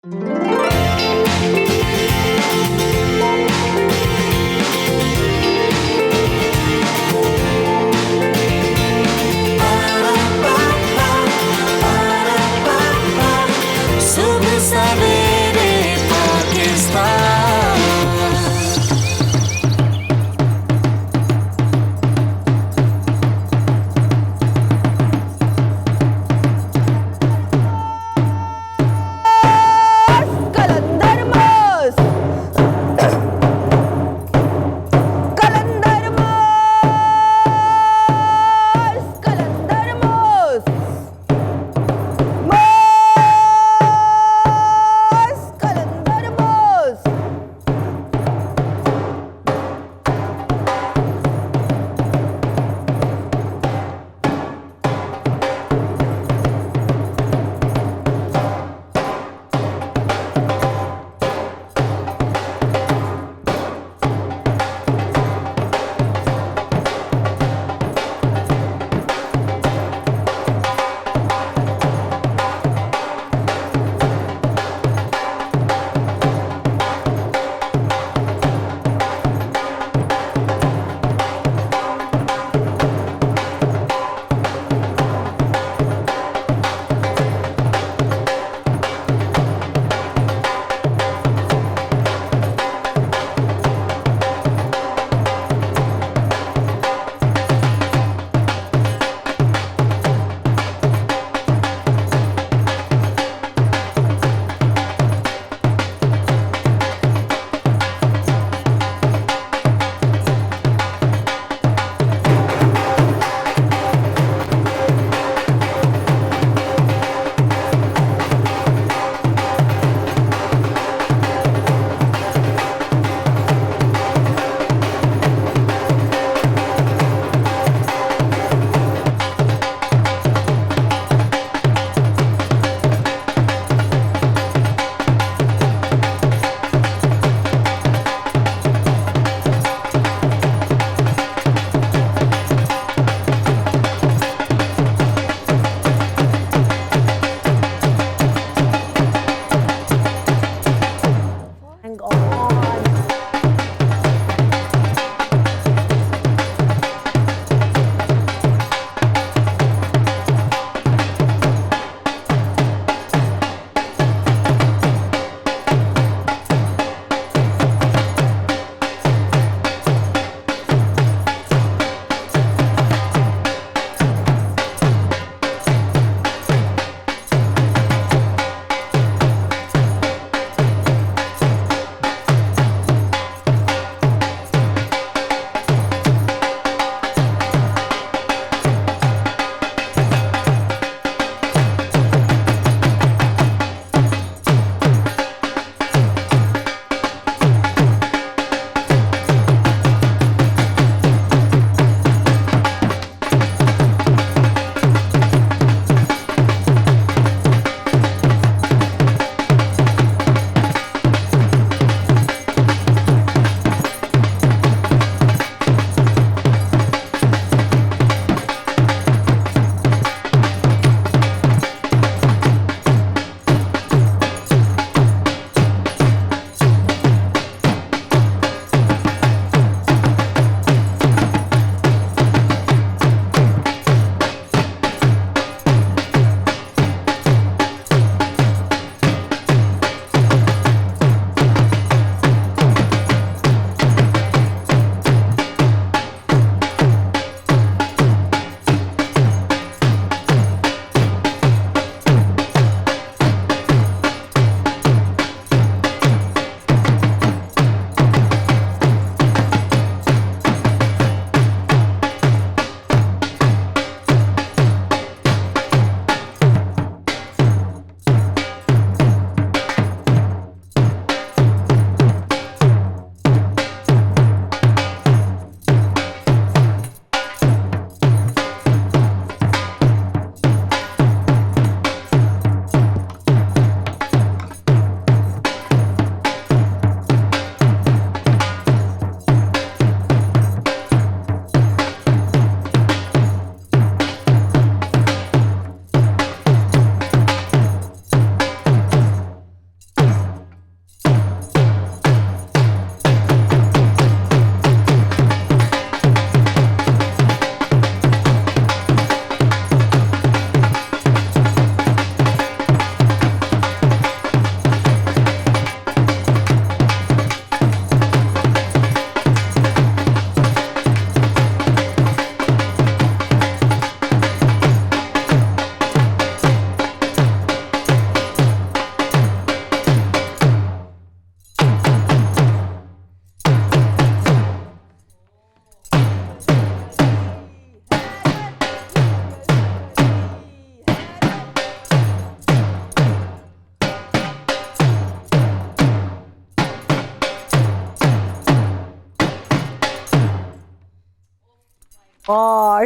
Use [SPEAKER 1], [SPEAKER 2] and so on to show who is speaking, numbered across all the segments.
[SPEAKER 1] सुबह सवेरे Pakistan.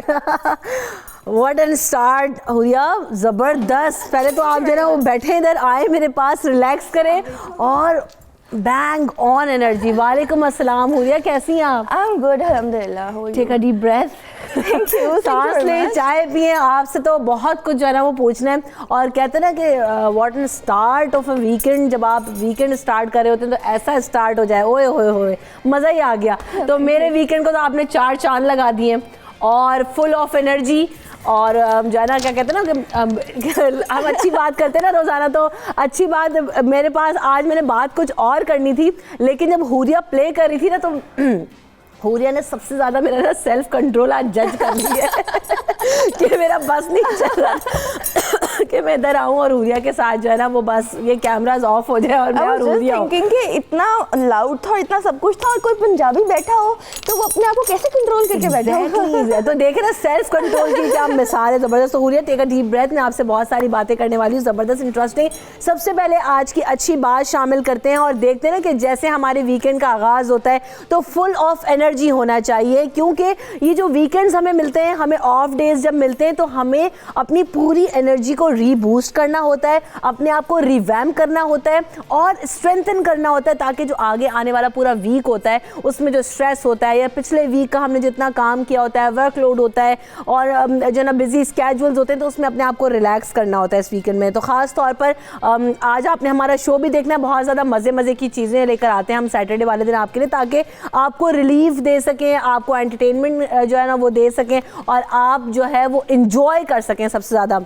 [SPEAKER 2] Start. What an start Huriya, ज़बरदस्त। पहले तो आप जो है ना वो बैठे इधर आए मेरे पास, रिलैक्स करें और बैंग ऑन एनर्जी। वालेकुम अस्सलाम हुरिया, कैसी हैं आप?
[SPEAKER 3] आई एम गुड अल्हम्दुलिल्लाह।
[SPEAKER 2] Take a deep breath,
[SPEAKER 3] thank you.
[SPEAKER 2] सांस लें, चाय पिए। आपसे तो बहुत कुछ जो है ना वो पूछना है। और कहते हैं ना कि what an start of a weekend, जब आप वीकेंड स्टार्ट कर रहे होते हैं तो ऐसा स्टार्ट हो जाए, ओए होए होए, मज़ा ही आ गया। तो मेरे वीकेंड को तो आपने 4 चांद लगा दिए और फुल ऑफ एनर्जी। और जो है ना क्या कहते हैं ना कि हम अच्छी बात करते हैं ना रोज़ाना, तो अच्छी बात मेरे पास आज मैंने बात कुछ और करनी थी, लेकिन जब हुरिया प्ले कर रही थी ना तो हुरिया ने सबसे ज़्यादा मेरा ना सेल्फ कंट्रोल आज जज कर लिया है कि मेरा बस नहीं चल रहा कि मैं इधर आऊँ और हुरिया के साथ जो है ना वो बस ये कैमराज ऑफ हो जाए और मैं और हुरिया
[SPEAKER 3] थिंकिंग कि इतना लाउड था, इतना सब कुछ था और कोई पंजाबी बैठा हो तो वो अपने आप को कैसे कंट्रोल करके बैठा है।
[SPEAKER 2] तो देखे ना सेल्फ कंट्रोल की क्या मिसाल है, ज़बरदस्त। Huriya take a deep breath, मैं आपसे बहुत सारी बातें करने वाली हूँ, ज़बरदस्त इंटरेस्टिंग। सबसे पहले आज की अच्छी बात शामिल करते हैं और देखते हैं ना कि जैसे हमारे वीकेंड का आगाज़ होता है तो फुल ऑफ एनर्जी होना चाहिए, क्योंकि ये जो वीकेंड्स हमें मिलते हैं, हमें ऑफ डेज जब मिलते हैं तो हमें अपनी पूरी एनर्जी को रीबूस्ट करना होता है, अपने आप को रिवैम्प करना होता है और स्ट्रेंथन करना होता है, ताकि जो आगे आने वाला पूरा वीक होता है उसमें जो स्ट्रेस होता है या पिछले वीक का हमने जितना काम किया होता है, वर्कलोड होता है और जो ना बिजी स्केड्यूल्स होते हैं, तो उसमें अपने आप को रिलैक्स करना होता है इस वीकेंड में। तो ख़ास तौर पर आज आपने हमारा शो भी देखना है, बहुत ज़्यादा मज़े की चीज़ें लेकर आते हैं हम सैटरडे वाले दिन आपके लिए, ताकि आपको रिलीफ दे सकें, आपको एंटरटेनमेंट जो है ना वो दे सकें और आप जो है वो इंजॉय कर सकें सबसे ज़्यादा।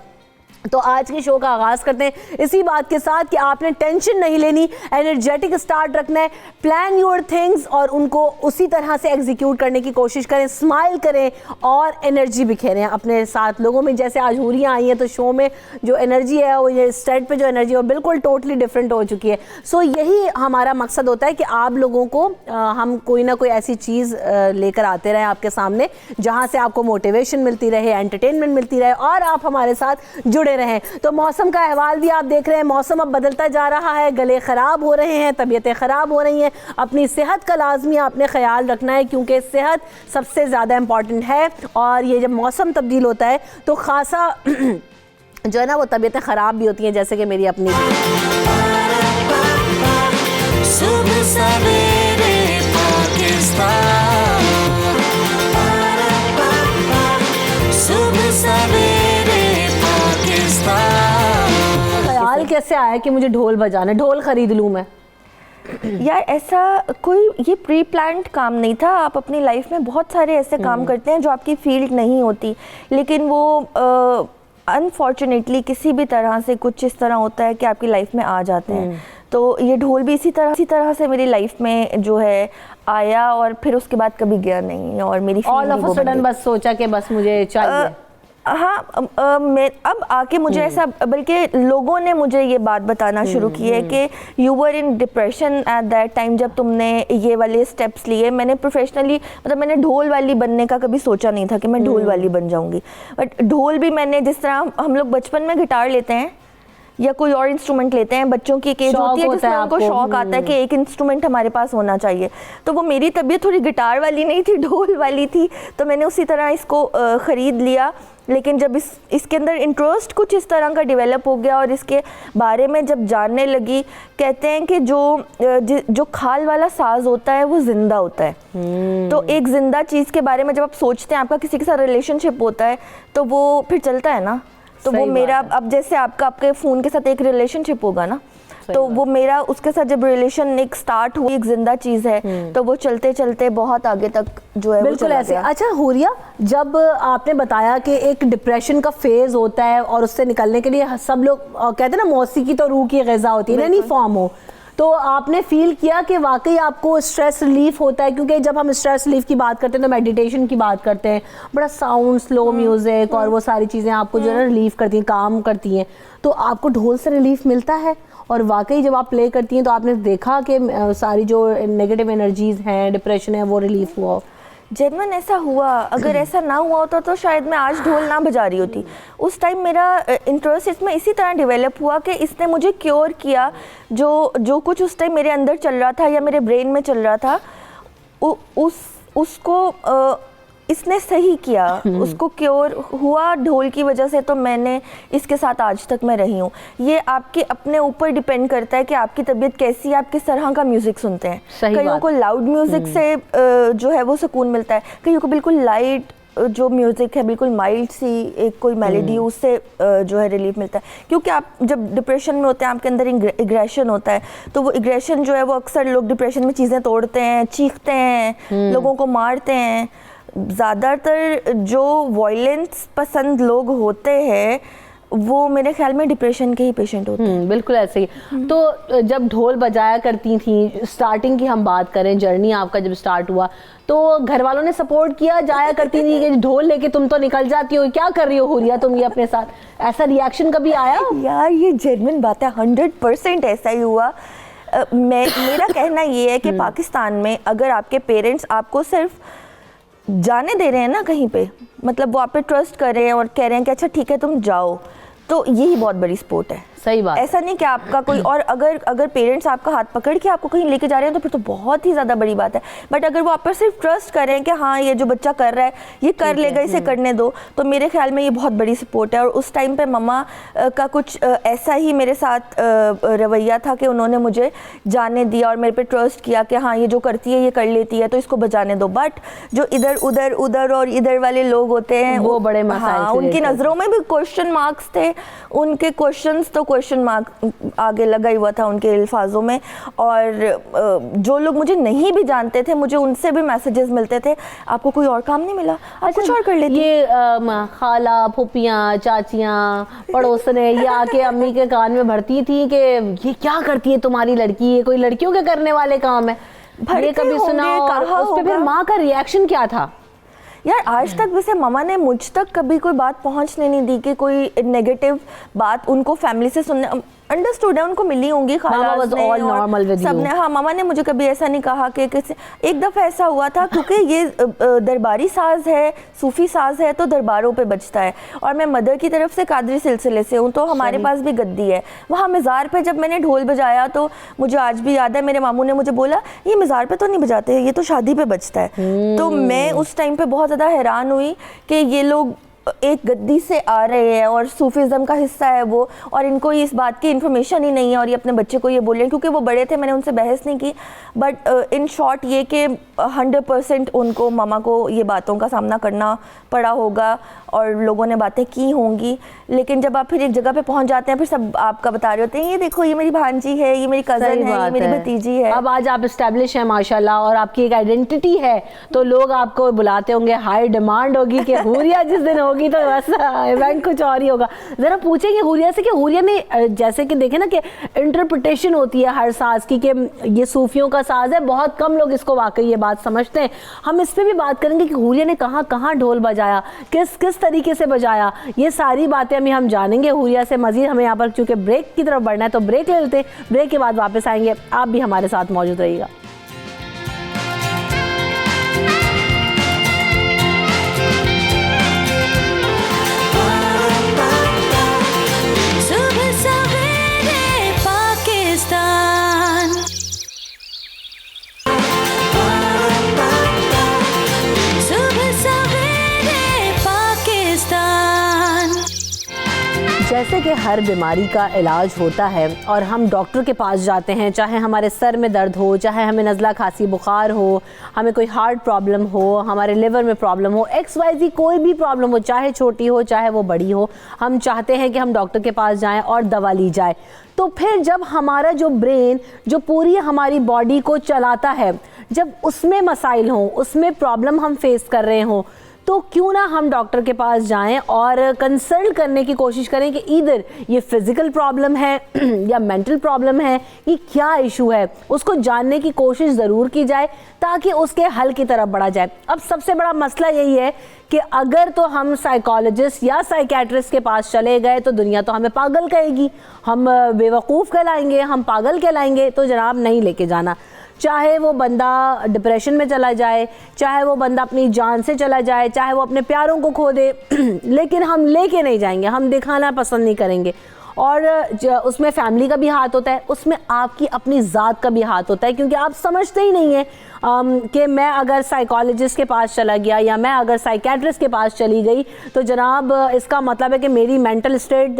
[SPEAKER 2] तो आज के शो का आगाज़ करते हैं इसी बात के साथ कि आपने टेंशन नहीं लेनी, एनर्जेटिक स्टार्ट रखना है, प्लान योर थिंग्स और उनको उसी तरह से एग्जीक्यूट करने की कोशिश करें, स्माइल करें और एनर्जी बिखेरें अपने साथ लोगों में। जैसे आज हुरियाँ आई हैं तो शो में जो एनर्जी है वो ये स्टेज पे जो एनर्जी है वो बिल्कुल टोटली डिफरेंट हो चुकी है। सो यही हमारा मकसद होता है कि आप लोगों को हम कोई ना कोई ऐसी चीज़ लेकर आते रहें आपके सामने जहाँ से आपको मोटिवेशन मिलती रहे, एंटरटेनमेंट मिलती रहे और आप हमारे साथ जुड़े रहे। तो मौसम का अहवाल भी आप देख रहे हैं, मौसम अब बदलता जा रहा है, गले ख़राब हो रहे हैं, तबीयतें ख़राब हो रही हैं। अपनी सेहत का लाजमी आपने ख्याल रखना है, क्योंकि सेहत सबसे ज़्यादा इम्पॉर्टेंट है और ये जब मौसम तब्दील होता है तो ख़ासा जो है ना वो तबीयतें ख़राब भी होती हैं, जैसे कि मेरी अपनी।
[SPEAKER 1] सुबह सवेरे पाकिस्तान, सुबह सवेरे
[SPEAKER 2] ख्याल कैसे आया कि मुझे ढोल बजाना, ढोल खरीद लूँ मैं?
[SPEAKER 3] यार ऐसा कोई ये प्री प्लान्ड काम नहीं था। आप अपनी लाइफ में बहुत सारे ऐसे काम करते हैं जो आपकी फील्ड नहीं होती, लेकिन वो अनफॉर्चुनेटली किसी भी तरह से कुछ इस तरह होता है कि आपकी लाइफ में आ जाते हैं। तो ये ढोल भी इसी तरह से मेरी लाइफ में जो है आया और फिर उसके बाद कभी गया नहीं और मेरी
[SPEAKER 2] ऑल ऑफ अ सडन बस सोचा कि बस मुझे चाहिए।
[SPEAKER 3] हाँ, मैं अब आके मुझे ऐसा, बल्कि लोगों ने मुझे ये बात बताना शुरू की है कि you were in depression at that time जब तुमने ये वाले स्टेप्स लिए। मैंने प्रोफेशनली मतलब मैंने ढोल वाली बनने का कभी सोचा नहीं था कि मैं ढोल वाली बन जाऊंगी, बट ढोल भी मैंने, जिस तरह हम लोग बचपन में गिटार लेते हैं या कोई और इंस्ट्रूमेंट लेते हैं, बच्चों की एक एज होती है जिसमें उनको शौक आता है कि एक इंस्ट्रूमेंट हमारे पास होना चाहिए, तो वो मेरी तबीयत थोड़ी गिटार वाली नहीं थी, ढोल वाली थी, तो मैंने उसी तरह इसको ख़रीद लिया। लेकिन जब इसके अंदर इंटरेस्ट कुछ इस तरह का डेवलप हो गया और इसके बारे में जब जानने लगी, कहते हैं कि जो खाल वाला साज होता है वो जिंदा होता है। तो एक जिंदा चीज़ के बारे में जब आप सोचते हैं, आपका किसी के साथ रिलेशनशिप होता है तो वो फिर चलता है ना। तो वो मेरा, अब जैसे आपके फ़ोन के साथ एक रिलेशनशिप होगा ना, तो वो मेरा उसके साथ जब रिलेशन एक स्टार्ट हुई, एक जिंदा चीज़ है, तो वो चलते चलते बहुत आगे तक जो है
[SPEAKER 2] बिल्कुल ऐसे। अच्छा हुरिया, जब आपने बताया कि एक डिप्रेशन का फेज होता है और उससे निकलने के लिए सब लोग कहते हैं ना मौसीकी तो रूह की ग़िज़ा होती है ना, नहीं फॉर्म हो, तो आपने फील किया कि वाकई आपको स्ट्रेस रिलीफ होता है? क्योंकि जब हम स्ट्रेस रिलीफ की बात करते हैं तो मेडिटेशन की बात करते हैं, बड़ा साउंड, स्लो म्यूज़िक और वो सारी चीज़ें आपको जो है ना रिलीफ करती हैं, काम करती हैं। तो आपको ढोल से रिलीफ मिलता है? और वाकई जब आप प्ले करती हैं तो आपने देखा कि सारी जो नेगेटिव एनर्जीज़ हैं, डिप्रेशन है, वो रिलीफ हुआ?
[SPEAKER 3] जेन्युइन ऐसा हुआ। अगर ऐसा ना हुआ होता तो शायद मैं आज ढोल ना बजा रही होती। उस टाइम मेरा इंटरेस्ट इसमें इसी तरह डेवलप हुआ कि इसने मुझे क्योर किया। जो कुछ उस टाइम मेरे अंदर चल रहा था या मेरे ब्रेन में चल रहा था, उसको इसने सही किया, उसको क्योर हुआ ढोल की वजह से, तो मैंने इसके साथ आज तक मैं रही हूँ। ये आपके अपने ऊपर डिपेंड करता है कि आपकी तबीयत कैसी है, आप किस तरह का म्यूज़िक सुनते हैं। कईयों को लाउड म्यूज़िक से जो है वो सुकून मिलता है, कईयों को बिल्कुल लाइट जो म्यूज़िक है, बिल्कुल माइल्ड सी एक कोई मेलोडी, उससे जो है रिलीफ मिलता है। क्योंकि आप जब डिप्रेशन में होते हैं, आपके अंदर एग्रेशन होता है, तो वो एग्रेशन जो है वो अक्सर लोग डिप्रेशन में चीज़ें तोड़ते हैं, चीखते हैं, लोगों को मारते हैं। ज़्यादातर जो वायलेंस पसंद लोग होते हैं वो मेरे ख्याल में डिप्रेशन के ही पेशेंट होते हैं।
[SPEAKER 2] बिल्कुल ऐसे ही। तो जब ढोल बजाया करती थी, स्टार्टिंग की हम बात करें, जर्नी आपका जब स्टार्ट हुआ, तो घर वालों ने सपोर्ट किया, जाया करती थी कि ढोल लेके तुम तो निकल जाती हो, क्या कर रही हो हुरिया तुम ये अपने साथ, ऐसा रिएक्शन कभी आया?
[SPEAKER 3] यार ये जेन्युइन बात है, 100% ऐसा ही हुआ। मेरा कहना ये है कि पाकिस्तान में अगर आपके पेरेंट्स आपको सिर्फ जाने दे रहे हैं ना कहीं पे, मतलब वो आप पे ट्रस्ट कर रहे हैं और कह रहे हैं कि अच्छा ठीक है तुम जाओ, तो यही बहुत बड़ी सपोर्ट है।
[SPEAKER 2] सही बात।
[SPEAKER 3] ऐसा नहीं कि आपका कोई और अगर पेरेंट्स आपका हाथ पकड़ के आपको कहीं लेके जा रहे हैं तो फिर तो बहुत ही ज़्यादा बड़ी बात है। बट अगर वो आप पर सिर्फ ट्रस्ट करें कि हाँ ये जो बच्चा कर रहा है ये कर लेगा, इसे करने दो, तो मेरे ख्याल में ये बहुत बड़ी सपोर्ट है। और उस टाइम पे मम्मा का कुछ ऐसा ही मेरे साथ रवैया था कि उन्होंने मुझे जाने दिया और मेरे पे ट्रस्ट किया कि हाँ ये जो करती है ये कर लेती है, तो इसको बचाने दो। बट जो इधर और इधर वाले लोग होते हैं
[SPEAKER 2] वो बड़े
[SPEAKER 3] हाँ, उनकी नज़रों में भी क्वेश्चन मार्क्स थे, उनके क्वेश्चंस तो क्वेश्चन मार्क आगे लगा ही हुआ था उनके अल्फाजों में। और जो लोग मुझे नहीं भी जानते थे, मुझे उनसे भी मैसेजेस मिलते थे, आपको कोई और काम नहीं मिला, आप कुछ और कर लेती।
[SPEAKER 2] ये खाला, फूफियाँ, चाचियाँ, पड़ोसने ये आके अम्मी के कान में भरती थी कि ये क्या करती है तुम्हारी लड़की, ये कोई लड़कियों के करने वाले काम है, ये कभी सुना? और उस पे फिर माँ का रिएक्शन क्या था?
[SPEAKER 3] यार आज तक वैसे मम्मा ने मुझ तक कभी कोई बात पहुंचने नहीं दी कि कोई नेगेटिव बात उनको फैमिली से सुनने, अंडरस्टूड है, उनको मिली होंगी खालास ने और सबने। हाँ, मामा ने मुझे कभी ऐसा नहीं कहा कि किसी। एक दफ़ा ऐसा हुआ था क्योंकि ये दरबारी साज है, सूफ़ी साज है, तो दरबारों पे बजता है और मैं मदर की तरफ से कादरी सिलसिले से हूँ, तो हमारे पास भी गद्दी है। वहाँ मज़ार पे जब मैंने ढोल बजाया तो मुझे आज भी याद है, मेरे मामू ने मुझे बोला ये मज़ार पे तो नहीं बजाते, ये तो शादी पे बजता है। तो मैं उस टाइम पर बहुत ज़्यादा हैरान हुई कि ये लोग एक गद्दी से आ रहे हैं और सूफीज़म का हिस्सा है वो, और इनको इस बात की इन्फॉर्मेशन ही नहीं है और ये अपने बच्चे को ये बोल रहे हैं। क्योंकि वो बड़े थे, मैंने उनसे बहस नहीं की, बट इन शॉर्ट ये कि 100% उनको मामा को ये बातों का सामना करना पड़ा होगा और लोगों ने बातें की होंगी। लेकिन जब आप फिर एक जगह पे पहुंच जाते हैं, फिर सब आपका बता रहे होते हैं ये देखो ये मेरी भांजी है, ये मेरी कज़न है, ये मेरी भतीजी है।
[SPEAKER 2] अब आज आप इस्टेब्लिश है माशाल्लाह और आपकी एक आइडेंटिटी है, तो लोग आपको बुलाते होंगे, हाई डिमांड होगी कि हुरिया जिस दिन होगी तो बस इवेंट कुछ और ही होगा। ज़रा पूछेंगे हुरिया से कि हुरिया में जैसे कि देखें ना कि इंटरप्रिटेशन होती है हर साज की, कि ये सूफियों का साज है, बहुत कम लोग इसको वाकई ये बात समझते हैं। हम इस पर भी बात करेंगे कि हुरिया ने कहाँ कहाँ ढोल बजाया, किस किस तरीके से बजाया, ये सारी बातें हम जानेंगे हुरिया से मजीद। हमें यहाँ पर चूँकि ब्रेक की तरफ बढ़ना है तो ब्रेक ले लेते हैं, ब्रेक के बाद वापस आएंगे, आप भी हमारे साथ मौजूद रहिएगा। जैसे कि हर बीमारी का इलाज होता है और हम डॉक्टर के पास जाते हैं, चाहे हमारे सर में दर्द हो, चाहे हमें नज़ला खांसी बुखार हो, हमें कोई हार्ट प्रॉब्लम हो, हमारे लिवर में प्रॉब्लम हो, XYZ कोई भी प्रॉब्लम हो, चाहे छोटी हो चाहे वो बड़ी हो, हम चाहते हैं कि हम डॉक्टर के पास जाएं और दवा ली जाए। तो फिर जब हमारा जो ब्रेन जो पूरी हमारी बॉडी को चलाता है, जब उसमें मसाइल हों, उसमें प्रॉब्लम हम फेस कर रहे हों, तो क्यों ना हम डॉक्टर के पास जाएं और कंसल्ट करने की कोशिश करें कि इधर ये फिज़िकल प्रॉब्लम है या मेंटल प्रॉब्लम है, ये क्या इशू है, उसको जानने की कोशिश ज़रूर की जाए ताकि उसके हल की तरफ बढ़ा जाए। अब सबसे बड़ा मसला यही है कि अगर तो हम साइकोलॉजिस्ट या साइकेट्रिस्ट के पास चले गए तो दुनिया तो हमें पागल कहेगी, हम बेवकूफ़ कहलाएंगे, हम पागल कहलाएंगे। तो जनाब नहीं लेके जाना, चाहे वो बंदा डिप्रेशन में चला जाए, चाहे वो बंदा अपनी जान से चला जाए, चाहे वो अपने प्यारों को खो दे, लेकिन हम लेके नहीं जाएंगे, हम दिखाना पसंद नहीं करेंगे। और उसमें फैमिली का भी हाथ होता है, उसमें आपकी अपनी ज़ात का भी हाथ होता है, क्योंकि आप समझते ही नहीं है कि मैं अगर साइकोलॉजिस्ट के पास चला गया या मैं अगर साइकेट्रिस्ट के पास चली गई तो जनाब इसका मतलब है कि मेरी मेंटल स्टेट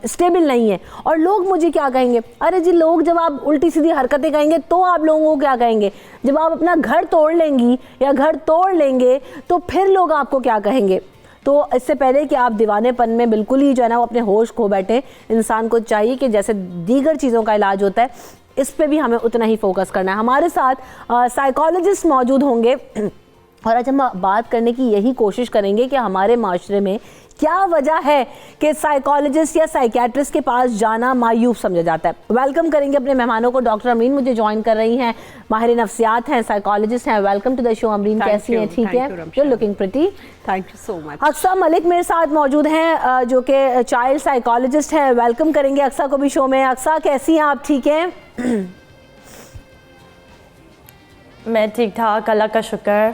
[SPEAKER 2] स्टेबल नहीं है। और लोग मुझे क्या कहेंगे? अरे जी, लोग जब आप उल्टी सीधी हरकतें कहेंगे तो आप लोगों को क्या कहेंगे? जब आप अपना घर तोड़ लेंगी या घर तोड़ लेंगे तो फिर लोग आपको क्या कहेंगे? तो इससे पहले कि आप दीवानेपन में बिल्कुल ही जो है ना वो अपने होश खो बैठे, इंसान को चाहिए कि जैसे दीगर चीज़ों का इलाज होता है, इस पे भी हमें उतना ही फोकस करना है। हमारे साथ साइकोलॉजिस्ट मौजूद होंगे और आज हम बात करने की यही कोशिश करेंगे कि हमारे माशरे में क्या वजह है कि साइकोलॉजिस्ट या साइकेट्रिस्ट के पास जाना मायूब समझा जाता है। वेलकम करेंगे अपने मेहमानों को। डॉक्टर अमरीन मुझे ज्वाइन कर रही हैं, माहिर नफ्सियात हैं, साइकोलॉजिस्ट हैं। Welcome to the show Amreen, कैसी हैं? ठीक है, you are looking pretty.
[SPEAKER 4] Thank you so much.
[SPEAKER 2] Aqsa Malik मेरे साथ मौजूद हैं जो कि चाइल्ड साइकोलॉजिस्ट हैं। वेलकम करेंगे अक्सा को भी शो में। अक्सा, कैसी हैं आप? ठीक हैं?
[SPEAKER 3] मैं ठीक ठाक, अल्लाह का शुक्र।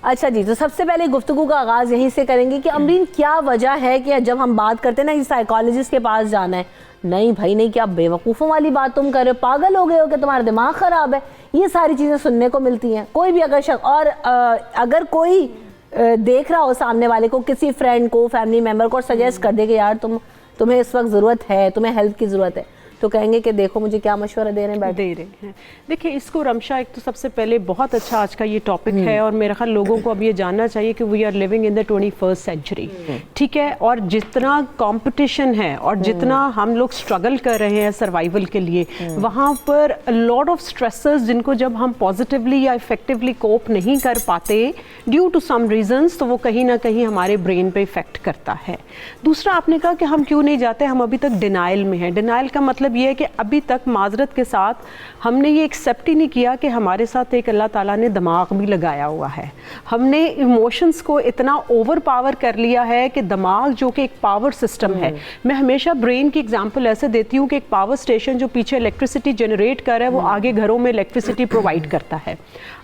[SPEAKER 2] अच्छा जी, तो सबसे पहले गुफ्तगू का आगाज़ यहीं से करेंगे कि अमरीन क्या वजह है कि जब हम बात करते हैं ना कि साइकोलॉजिस्ट के पास जाना है, नहीं भाई नहीं, क्या बेवकूफ़ों वाली बात तुम कर रहे हो, पागल हो गए हो कि तुम्हारा दिमाग ख़राब है, ये सारी चीज़ें सुनने को मिलती हैं। कोई भी अगर और अगर कोई देख रहा हो सामने वाले को, किसी फ्रेंड को, फैमिली मेम्बर को, सजेस्ट कर दे कि यार तुम्हें इस वक्त ज़रूरत है, तुम्हें हेल्प की ज़रूरत है, तो कहेंगे कि देखो मुझे क्या मशवरा दे रहे हैं।
[SPEAKER 4] देखिए इसको रमशा, एक तो सबसे पहले बहुत अच्छा आज का ये टॉपिक है और मेरे ख्याल लोगों को अब ये जानना चाहिए कि we are living in the 21st century, ठीक है। और जितना कंपटीशन है और जितना हम लोग स्ट्रगल कर रहे हैं सर्वाइवल के लिए, वहाँ पर लॉट ऑफ स्ट्रेसर्स जिनको जब हम पॉजिटिवली या इफेक्टिवली कोप नहीं कर पाते ड्यू टू सम रीजंस, तो वो कहीं ना कहीं हमारे ब्रेन पे इफेक्ट करता है। दूसरा, आपने कहा कि हम क्यों नहीं जाते, हम अभी तक डिनाइल में हैं। डिनाइल का मतलब ये है कि अभी तक माजरत के साथ हमने ये एक्सेप्ट ही नहीं किया कि हमारे साथ एक अल्लाह ताला ने दिमाग भी लगाया हुआ है। हमने इमोशंस को इतना ओवर पावर कर लिया है कि दिमाग जो कि एक पावर सिस्टम है, मैं हमेशा ब्रेन की एग्जांपल ऐसे देती हूँ कि एक पावर स्टेशन जो पीछे इलेक्ट्रिसिटी जनरेट कर रहा है, वो आगे घरों में इलेक्ट्रिसिटी प्रोवाइड करता है।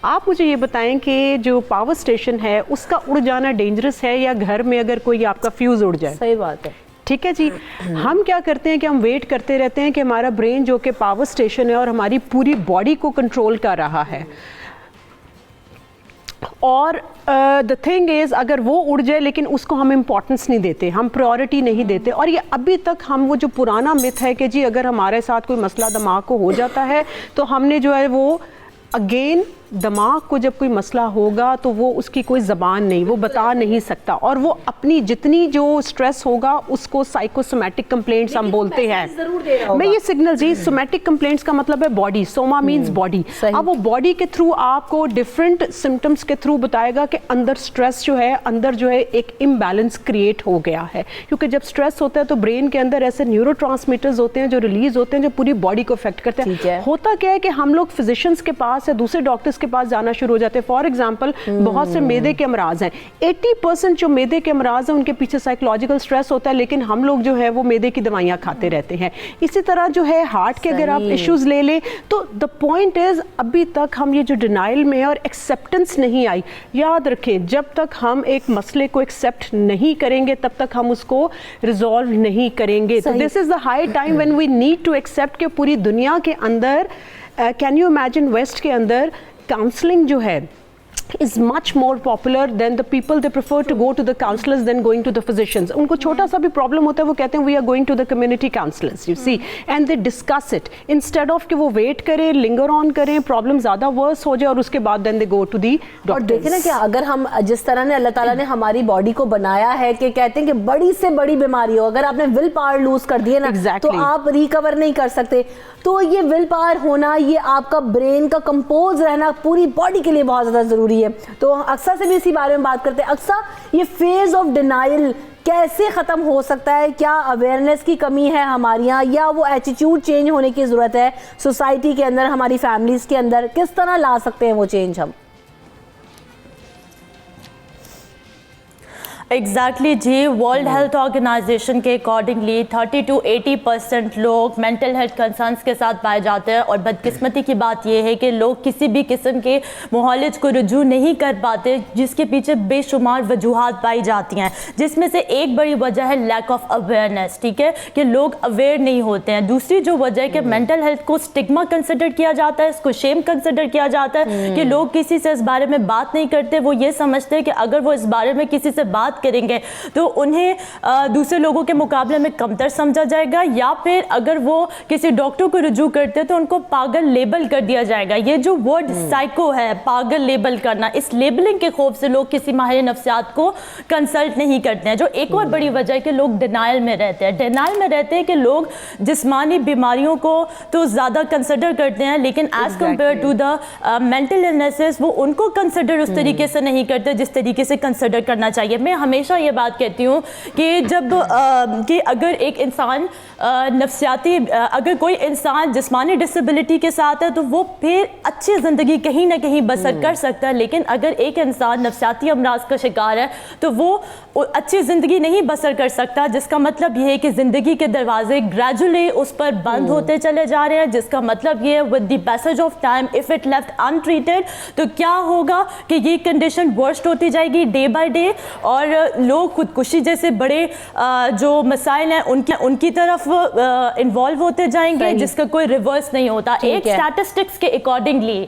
[SPEAKER 4] आप मुझे ये बताएं कि जो पावर स्टेशन है उसका उड़ जाना डेंजरस है या घर में अगर कोई आपका फ्यूज़ उड़ जाए?
[SPEAKER 2] सही बात है,
[SPEAKER 4] ठीक है जी। हम क्या करते हैं कि हम वेट करते रहते हैं कि हमारा ब्रेन जो कि पावर स्टेशन है और हमारी पूरी बॉडी को कंट्रोल कर रहा है, और द थिंग इज़ अगर वो उड़ जाए लेकिन उसको हम इम्पोर्टेंस नहीं देते, हम प्रायोरिटी नहीं देते। और ये अभी तक हम वो जो पुराना मिथ है कि जी अगर हमारे साथ कोई मसला दिमाग को हो जाता है तो हमने जो है वो अगेन दिमाग को जब कोई मसला होगा तो वो उसकी कोई ज़बान नहीं, वो बता नहीं सकता, और वो अपनी जितनी जो स्ट्रेस होगा उसको साइकोसोमैटिक कंप्लेंट्स हम बोलते हैं। मैं ये सिग्नल जी, सोमैटिक कंप्लेंट्स का मतलब है बॉडी, सोमा मीन्स बॉडी। अब वो बॉडी के थ्रू आपको डिफरेंट सिम्टम्स के थ्रू बताएगा कि अंदर स्ट्रेस जो है, अंदर जो है एक इम्बैलेंस क्रिएट हो गया है। क्योंकि जब स्ट्रेस होता है तो ब्रेन के अंदर ऐसे न्यूरोट्रांसमीटर्स होते हैं जो रिलीज होते हैं जो पूरी बॉडी को इफेक्ट करते हैं। होता क्या है कि हम लोग फिजिशियंस के पास या दूसरे डॉक्टर्स के पास जाना शुरू हो जाते हैं। फॉर एग्जांपल, बहुत से मैदे के अमराज हैं, 80% जो मैदे के अमराज हैं उनके पीछे साइकोलॉजिकल स्ट्रेस होता है, लेकिन हम लोग जो है वो मैदे की दवाइयां खाते रहते हैं। इसी तरह जो है हार्ट के अगर आप इश्यूज ले लें तो द पॉइंट इज अभी तक हम ये जो डिनाइल में है और एक्सेप्टेंस नहीं आई। याद रखें, जब तक हम एक मसले को एक्सेप्ट नहीं करेंगे तब तक हम उसको रिजॉल्व नहीं करेंगे। तो this is the high time when we need to accept कि पूरी दुनिया के अंदर, कैन यू इमेजिन, वेस्ट के अंदर काउंसलिंग जो है is much more popular than the people, they prefer to go to the counselors than going to the physicians. उनको छोटा सा भी प्रॉब्लम होता है वो कहते हैं we are going to the community counselors, you see, and they discuss it instead of कि वो वेट करें, लिंगर ऑन करें, प्रॉब्लम ज़्यादा वर्स हो जाए और उसके बाद then they go to the doctors.
[SPEAKER 2] और देखें ना कि अगर हम जिस तरह ने अल्लाह ताला ने हमारी बॉडी को बनाया है कि कहते हैं कि बड़ी से बड़ी बीमारी हो, अगर आपने विल पावर लूज कर दिया ना तो आप रिकवर नहीं कर सकते। तो ये विल पावर होना, ये आपका ब्रेन का कंपोज रहना पूरी बॉडी के लिए बहुत ज़्यादा ज़रूरी है। तो अक्सा से भी इसी बारे में बात करते हैं। अक्सा, ये फेज ऑफ डिनाइल कैसे ख़त्म हो सकता है? क्या अवेयरनेस की कमी है हमारे यहाँ, या वो एटीट्यूड चेंज होने की ज़रूरत है सोसाइटी के अंदर, हमारी फैमिलीज़ के अंदर? किस तरह ला सकते हैं वो चेंज हम?
[SPEAKER 5] एग्जैक्टली जी, वर्ल्ड हेल्थ ऑर्गेनाइजेशन के अकॉर्डिंगली 30 to 80% लोग मेंटल हेल्थ कंसर्न्स के साथ पाए जाते हैं। और बदकिस्मती की बात यह है कि लोग किसी भी किस्म के मुआलिज को रुजू नहीं कर पाते, जिसके पीछे बेशुमार वजूहात पाई जाती हैं, जिसमें से एक बड़ी वजह है लैक ऑफ अवेयरनेस। ठीक है, कि लोग अवेयर नहीं होते हैं। दूसरी जो वजह है कि मेंटल हेल्थ को स्टिग्मा कंसिडर किया जाता है, इसको शेम कंसिडर किया जाता है, कि लोग किसी से इस बारे में बात नहीं करते। वो ये समझते हैं कि अगर वो इस बारे में किसी से बात करेंगे तो उन्हें दूसरे लोगों के मुकाबले में कमतर समझा जाएगा, या फिर अगर वो किसी डॉक्टर को रुजू करते तो उनको पागल लेबल कर दिया जाएगा। ये जो वर्ड साइको है, पागल लेबल करना, इस लेबलिंग के खौफ से लोग किसी माहिर नफ्सियात को कंसल्ट नहीं करते हैं। जो एक और बड़ी वजह है कि लोग डिनायल में रहते हैं। डिनायल में रहते हैं कि लोग जिस्मानी बीमारियों को तो ज़्यादा कंसिडर करते हैं, लेकिन as compared to the mental illnesses वो उनको कंसिडर उस तरीके से नहीं करते जिस तरीके से कंसिडर करना चाहिए। मैं हमेशा ये बात कहती हूँ कि जब कि अगर एक इंसान नफ्सियाती अगर कोई इंसान जिस्मानी डिसेबिलिटी के साथ है तो वो फिर अच्छी ज़िंदगी कहीं ना कहीं बसर कर सकता है, लेकिन अगर एक इंसान नफ्सियाती अमराज का शिकार है तो वो अच्छी ज़िंदगी नहीं बसर कर सकता, जिसका मतलब ये है कि ज़िंदगी के दरवाजे ग्रेजुअली उस पर बंद होते चले जा रहे हैं। जिसका मतलब ये है with the passage of time if it left untreated तो क्या होगा कि ये कंडीशन वर्स्ट होती जाएगी डे बाय डे, और लोग खुदकुशी जैसे बड़े जो मसाइल हैं उनकी तरफ इन्वॉल्व होते जाएंगे, जिसका कोई रिवर्स नहीं होता। एक स्टैटिस्टिक्स के अकॉर्डिंगली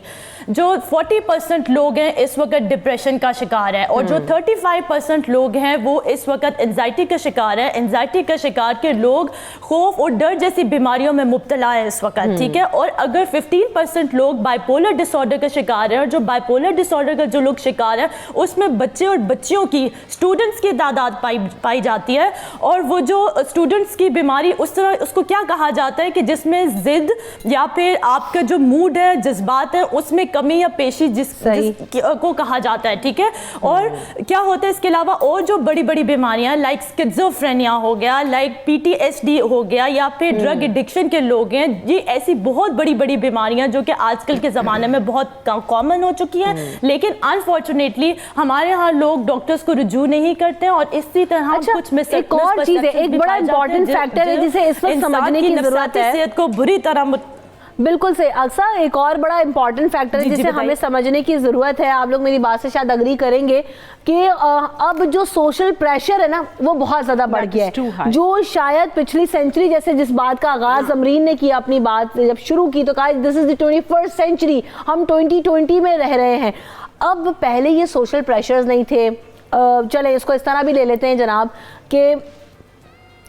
[SPEAKER 5] जो 40% लोग हैं इस वक्त डिप्रेशन का शिकार है, और जो 35% लोग हैं वो इस वक्त एंजाइटी का शिकार है। एंजाइटी का शिकार के लोग खौफ और डर जैसी बीमारियों में मुब्तला है इस वक्त। ठीक है, और अगर 15% लोग बाइपोलर डिसऑर्डर का शिकार है, और जो बाइपोलर डिसऑर्डर का जो लोग शिकार है उसमें बच्चे और बच्चियों की स्टूडेंट्स की तादाद पाई जाती है। और वो जो स्टूडेंट्स की बीमारी उस तरह उसको क्या कहा जाता है कि जिसमें जिद या फिर आपका जो मूड है, जज्बात है, उसमें कमी या पेशी को कहा जाता है। ठीक है, और क्या होता है इसके अलावा और जो बड़ी बड़ी बीमारियां लाइक स्किज़ोफ्रेनिया हो गया, लाइक PTSD हो गया, या फिर ड्रग एडिक्शन के लोग हैं, ये ऐसी बहुत बड़ी बड़ी बीमारियां जो कि आजकल के ज़माने में बहुत कॉमन हो चुकी हैं, लेकिन अनफॉर्चुनेटली हमारे यहाँ लोग डॉक्टर्स को रुजू नहीं करते हैं। और इसी तरह कुछ
[SPEAKER 2] एक और चीज़ है, एक बड़ा इंपॉर्टेंट फैक्टर है जिसे इस वक्त समझने की जरूरत है,
[SPEAKER 5] सेहत को बुरी तरह
[SPEAKER 2] बिल्कुल से अक्सर एक और बड़ा इंपॉर्टेंट फैक्टर है जिसे हमें समझने की ज़रूरत है। आप लोग मेरी बात से शायद अग्री करेंगे कि अब जो सोशल प्रेशर है ना वो बहुत ज़्यादा बढ़ गया है, जो शायद पिछली सेंचुरी जैसे जिस बात का आगाज़ अमरीन ने किया, अपनी बात जब शुरू की तो कहा this is the 21st century, हम 2020 में रह रहे हैं। अब पहले ये सोशल प्रेशर्स नहीं थे। चले इसको इस तरह भी ले लेते हैं जनाब कि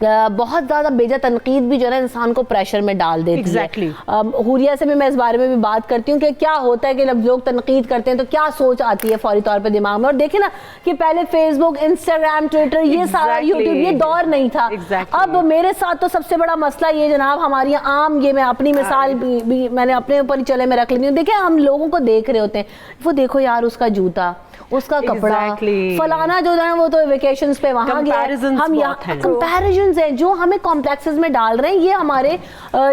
[SPEAKER 2] बहुत ज़्यादा बेजा तनकीद भी जो है ना इंसान को प्रेशर में डाल देती है। हुरिया से भी मैं इस बारे में भी बात करती हूँ कि क्या होता है कि जब लोग तनकीद करते हैं तो क्या सोच आती है फौरी तौर पे दिमाग में। और देखिए ना कि पहले फेसबुक, इंस्टाग्राम, ट्विटर, ये सारा यूट्यूब, ये दौर नहीं था। अब मेरे साथ तो सबसे बड़ा मसला ये जनाब हमारी आम, ये मैं अपनी मिसाल भी मैंने अपने ऊपर ही चले में रख लेती हूँ। देखिए हम लोगों को देख रहे होते हैं, वो देखो यार उसका जूता, उसका कपड़ा, फलाना जो है वो तो वेकेशंस पे वहां गया, हम यहाँ कंपैरिजंस हैं जो हमें कॉम्प्लेक्सेस में डाल रहे हैं, ये हमारे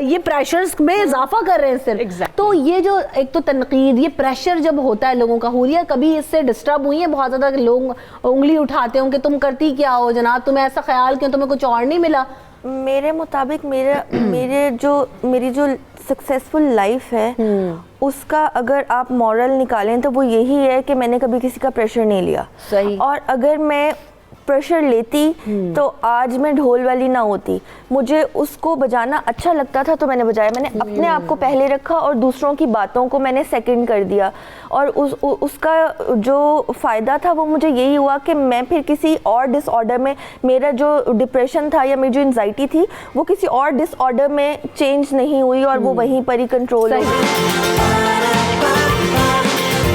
[SPEAKER 2] ये प्रेशर्स में इजाफा कर रहे हैं सिर्फ। तो ये जो एक तो तनकीद, ये प्रेशर जब होता है लोगों का, हुरिया कभी इससे डिस्टर्ब हुई है? बहुत ज्यादा लोग उंगली उठाते हों कि तुम करती क्या हो जनाब, तुम्हें ऐसा ख्याल क्यों, तुम्हें कुछ और नहीं मिला?
[SPEAKER 3] मेरे मुताबिक मेरी जो सक्सेसफुल लाइफ है उसका अगर आप मॉरल निकालें तो वो यही है कि मैंने कभी किसी का प्रेशर नहीं लिया।
[SPEAKER 2] सही।
[SPEAKER 3] और अगर मैं प्रेशर लेती तो आज मैं ढोल वाली ना होती। मुझे उसको बजाना अच्छा लगता था तो मैंने बजाया। मैंने अपने आप को पहले रखा और दूसरों की बातों को मैंने सेकंड कर दिया। और उसका जो फ़ायदा था वो मुझे यही हुआ कि मैं फिर किसी और डिसऑर्डर में, मेरा जो डिप्रेशन था या मेरी जो एंजाइटी थी वो किसी और डिसऑर्डर में चेंज नहीं हुई और वो वहीं पर ही कंट्रोल हो गई।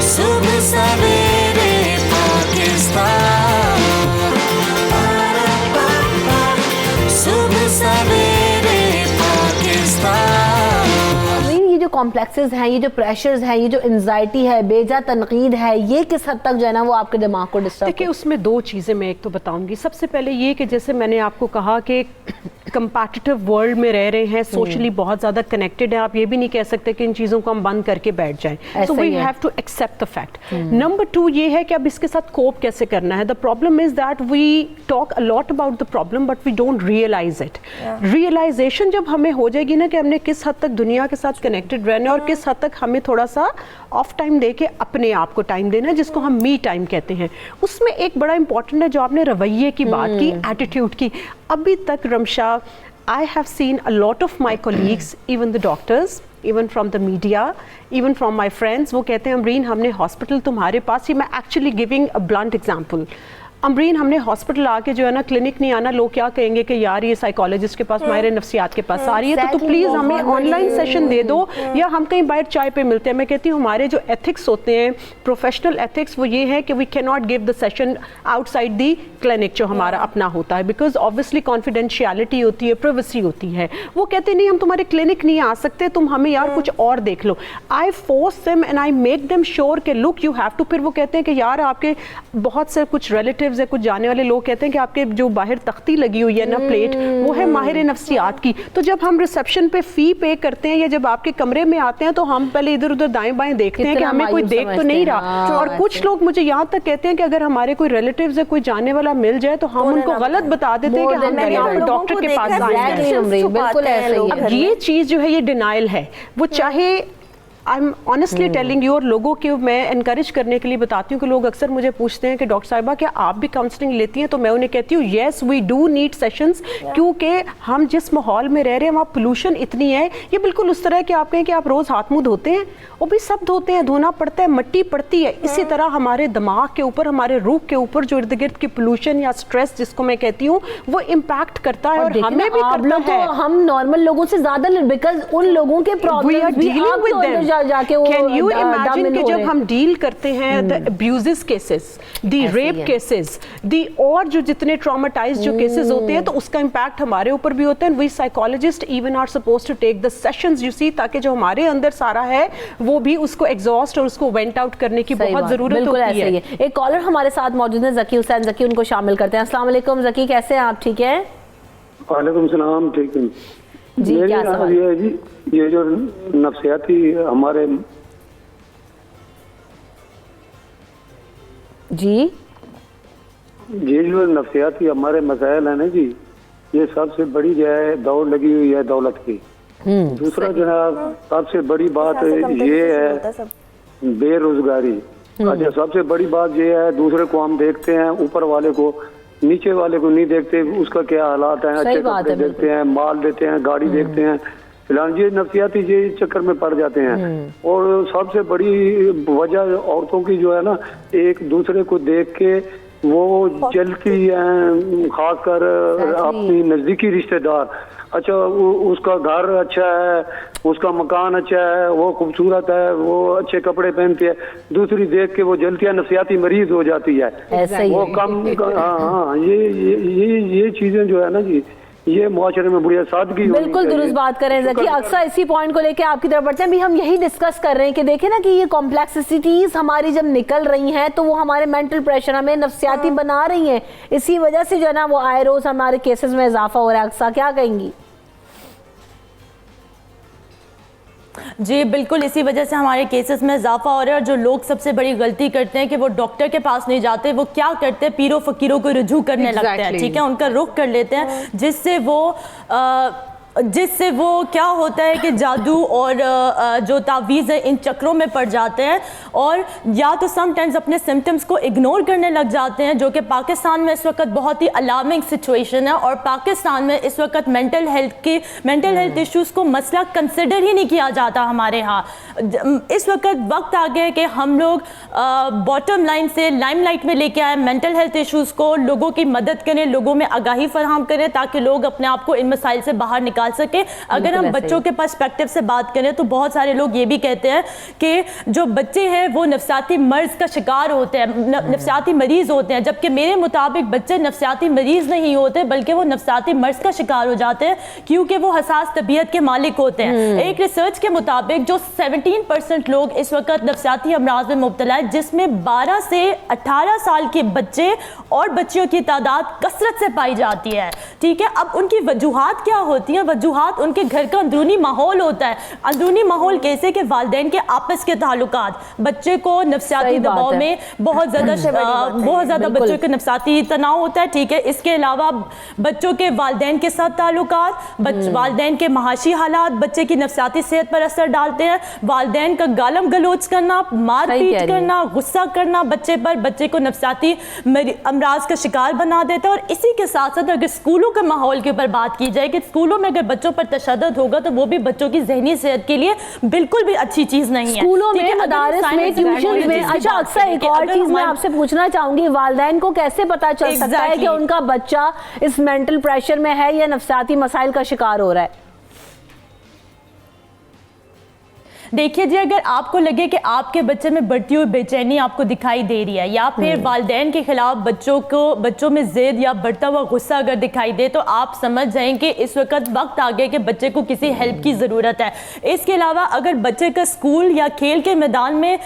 [SPEAKER 1] सुबह सवेरे पाकिस्तान, सुबह सवेरे पाकिस्तान।
[SPEAKER 2] ये जो कॉम्प्लेक्सेस हैं, ये जो प्रेशर्स हैं, ये जो एंजाइटी है, बेजा तनकीद है, ये किस हद तक जो है ना वो आपके दिमाग को डिस्टर्ब?
[SPEAKER 4] देखिए उसमें दो चीज़ें मैं एक तो बताऊंगी। सबसे पहले ये कि जैसे मैंने आपको कहा कि कंपैटिटिव वर्ल्ड में रह रहे हैं, सोशली बहुत ज़्यादा कनेक्टेड है, आप ये भी नहीं कह सकते कि इन चीज़ों को हम बंद करके बैठ जाएं। So we have to accept the fact. Number 2 ये है कि अब इसके साथ कोप कैसे करना है। The problem is that we talk a lot about the problem but we don't realise it. Realisation जब हमें हो जाएगी ना कि हमने किस हद तक दुनिया के साथ कनेक्टेड रहना है और किस हद तक हमें थोड़ा सा ऑफ टाइम दे के अपने आप को टाइम देना है, जिसको हम मी टाइम कहते हैं, उसमें एक बड़ा इंपॉर्टेंट है जो आपने रवैये की बात की, एटीट्यूड की। अभी तक Ramsha, I have seen a lot of my colleagues, even the doctors, even from the media, even from my friends, वो कहते हैं अमरीन हमने हॉस्पिटल तुम्हारे पास ही, मैं actually giving a blunt example, Amreen हमने हॉस्पिटल आके जो है ना क्लिनिक नहीं आना, लोग क्या कहेंगे कि यार ये साइकोलॉजिस्ट के पास, माहिर नफ्सियात के पास आ रही है, तो प्लीज़ हमें ऑनलाइन सेशन दे दो या हम कहीं बाहर चाय पे मिलते हैं। मैं कहती हूँ हमारे जो एथिक्स होते हैं, प्रोफेशनल एथिक्स, वो ये है कि we can not give the session outside the clinic जो हमारा अपना होता है, बिकॉज ऑब्वियसली कॉन्फिडेंशियलिटी होती है, प्राइवेसी होती है। वो कहते नहीं हम तुम्हारे क्लिनिक नहीं आ सकते, तुम हमें यार कुछ और देख लो। I force them and I make them sure कि लुक यू हैव टू। फिर वो कहते हैं कि यार आपके बहुत से कुछ रिलेटिव्स है, कुछ जाने वाले लोग कहते हैं कि आपके जो बाहर तख्ती लगी हुई है ना प्लेट, वो है माहिर नफ्सियात की। तो जब हम रिसेप्शन पे फी पे करते हैं या जब आपके कमरे में आते हैं तो हम पहले इधर उधर दाएं बाएं देखते हैं कि हमें कोई देख तो नहीं रहा। और कुछ लोग मुझे यहाँ तक कहते हैं कि अगर हमारे कोई रिलेटिव्स है, कोई जाने वाला मिल जाए तो हम उनको गलत बता देते हैं कि हम यहाँ पर डॉक्टर के पास आए हैं। अब ये चीज जो है ये डिनाइल है, वो चाहे I am honestly telling you, और लोगों के मैं इनकरेज करने के लिए बताती हूँ कि लोग अक्सर मुझे पूछते हैं कि डॉक्टर साहिबा क्या आप भी काउंसलिंग लेती हैं, तो मैं उन्हें कहती हूँ yes we do need sessions, क्योंकि हम जिस माहौल में रह रहे हैं वहाँ पोल्यूशन इतनी है। ये बिल्कुल उस तरह कि आप कहें कि आप रोज़ हाथ मुँह धोते हैं, वो भी सब धोते हैं, धोना पड़ता है, मिट्टी पड़ती है। इसी तरह हमारे दिमाग के ऊपर, हमारे रूह के ऊपर जो इर्द गिर्द की पोल्यूशन या स्ट्रेस जिसको मैं कहती हूँ, वो इम्पैक्ट करता है और हमें भी करता है।
[SPEAKER 2] हम नॉर्मल लोगों से ज्यादा, बिकॉज उन लोगों के प्रॉब्लम्स भी आप जाके वो
[SPEAKER 4] कैन यू इमेजिन कि जब हम डील करते हैं the abuses cases, the rape cases, the और जो जितने ट्रॉमेटाइज्ड जो केसेस होते हैं, तो उसका इम्पैक्ट हमारे ऊपर भी होता है। We psychologist even are supposed to take the sessions, you see, ताकि जो हमारे अंदर सारा है वो भी उसको एग्जॉस्ट और उसको वेंट आउट करने की बहुत जरूरत होती है।
[SPEAKER 2] एक कॉलर हमारे साथ मौजूद है, जकी हुसैन। जकी, उनको शामिल करते हैं। अस्सलाम वालेकुम जकी, कैसे हैं आप? ठीक है,
[SPEAKER 6] वालेकुम सलाम, ठीक है
[SPEAKER 2] जी।
[SPEAKER 6] मेरी
[SPEAKER 2] क्या सवाल?
[SPEAKER 6] ये है जी, ये जो नफ्सियाती हमारे
[SPEAKER 2] जी
[SPEAKER 6] ये जो नफ्सियाती हमारे मसाइल है ना जी, ये सबसे बड़ी जो है दौड़ लगी हुई है दौलत की। दूसरा जो है सबसे बड़ी बात ये है बेरोजगारी। अच्छा, सबसे बड़ी बात ये है दूसरे को हम देखते हैं, ऊपर वाले को, नीचे वाले को नहीं देखते, उसका क्या हालात है, अच्छे कपड़े देखते हैं, माल देते हैं, गाड़ी देखते हैं, फिलहाल ये नफ्सियाती ये चक्कर में पड़ जाते हैं। और सबसे बड़ी वजह औरतों की जो है ना, एक दूसरे को देख के वो जलती हैं, खासकर अपनी नजदीकी रिश्तेदार। अच्छा, उसका घर अच्छा है, उसका मकान अच्छा है, वो खूबसूरत है, वो अच्छे कपड़े पहनती है, दूसरी देख के वो जलती है, नफ्सियाती मरीज हो जाती है। वो कम हाँ, ये चीजें जो है ना जी, ये मुआशरे में बुरी सादगी।
[SPEAKER 2] बिल्कुल दुरुस्त बात करें जकी। अक्सर इसी पॉइंट को लेके आपकी तरफ बढ़ते हैं। भी हम यही डिस्कस कर रहे हैं कि देखें ना कि ये कॉम्प्लेक्सिटीज हमारी जब निकल रही हैं तो वो हमारे मेंटल प्रेशर हमें नफ्सियाती बना रही हैं। इसी वजह से जो है ना वो आए रोज हमारे केसेस में इजाफा हो रहा है। अक्सर क्या कहेंगी?
[SPEAKER 5] जी बिल्कुल, इसी वजह से हमारे केसेस में इजाफा हो रहा है। और जो लोग सबसे बड़ी गलती करते हैं कि वो डॉक्टर के पास नहीं जाते, वो क्या करते हैं, पीरों फकीरों को रुजू करने लगते हैं, ठीक है, उनका रुख कर लेते हैं, जिससे वो क्या होता है कि जादू और जो तावीज़ है इन चक्रों में पड़ जाते हैं और या तो समटाइम्स अपने सिम्टम्स को इग्नोर करने लग जाते हैं, जो कि पाकिस्तान में इस वक्त बहुत ही अलार्मिंग सिचुएशन है। और पाकिस्तान में इस वक्त मेंटल हेल्थ इश्यूज़ को मसला कंसिडर ही नहीं किया जाता हमारे यहाँ। इस वक्त आ गया है कि हम लोग बॉटम लाइन से लाइमलाइट में लेके आए मेंटल हेल्थ इश्यूज़ को, लोगों की मदद करें, लोगों में आगाही फराहम करें ताकि लोग अपने आप को इन मसाइल से बाहर निकाल निकाल सके। अगर हम बच्चों के पर्सपेक्टिव से बात करें तो बहुत सारे लोग ये भी कहते हैं कि जो बच्चे हैं वो नफसियाती मर्ज का शिकार होते हैं, नफसियाती मरीज होते हैं, जबकि मेरे मुताबिक बच्चे नफसियाती मरीज नहीं होते बल्कि वो नफसियाती मर्ज का शिकार हो जाते हैं क्योंकि वो हसास तबीयत के मालिक होते हैं। एक रिसर्च के मुताबिक जो 17% लोग इस वक्त नफसियाती अमराज में मुब्तला है, जिसमें 12 से 18 साल के बच्चे और बच्चियों की तादाद कसरत से पाई जाती है। ठीक है, अब उनकी वजूहात क्या होती हैं? वजूहात उनके घर का अंदरूनी माहौल होता है। अंदरूनी माहौल कैसे कि वालिदैन के आपस के ताल्लुकात, बच्चे को नफसियाती दबाव में बहुत ज़्यादा बच्चों के नफसियाती तनाव होता है। ठीक है, इसके अलावा बच्चों के वालिदैन के साथ ताल्लुकात, वालिदैन के महाशी हालात बच्चे की नफसियाती सेहत पर असर डालते हैं। वालिदैन का गालम गलोच करना, मारपीट करना, गुस्सा करना बच्चे पर बच्चे को नफसियाती अमराज का शिकार बना देता है। और इसी के साथ साथ अगर स्कूलों के माहौल के ऊपर बात की जाए कि स्कूलों में अगर बच्चों पर तशद्दुद होगा तो वो भी बच्चों की ज़हनी सेहत के लिए बिल्कुल भी अच्छी चीज़ नहीं है।
[SPEAKER 2] स्कूलों में, मदारिस में, ट्यूशन में। अच्छा, अक्सर एक और चीज़ मैं आपसे पूछना चाहूंगी, वालिदैन को कैसे पता चल सकता है कि उनका बच्चा इस मेंटल प्रेशर में है या नफसियाती मसाइल का शिकार हो रहा है?
[SPEAKER 5] देखिए जी, अगर आपको लगे कि आपके बच्चे में बढ़ती हुई बेचैनी आपको दिखाई दे रही है या फिर वालिदैन के खिलाफ बच्चों में जिद या बढ़ता हुआ गुस्सा अगर दिखाई दे तो आप समझ जाएं कि इस वक्त आ गया कि बच्चे को किसी हेल्प की ज़रूरत है। इसके अलावा अगर बच्चे का स्कूल या खेल के मैदान में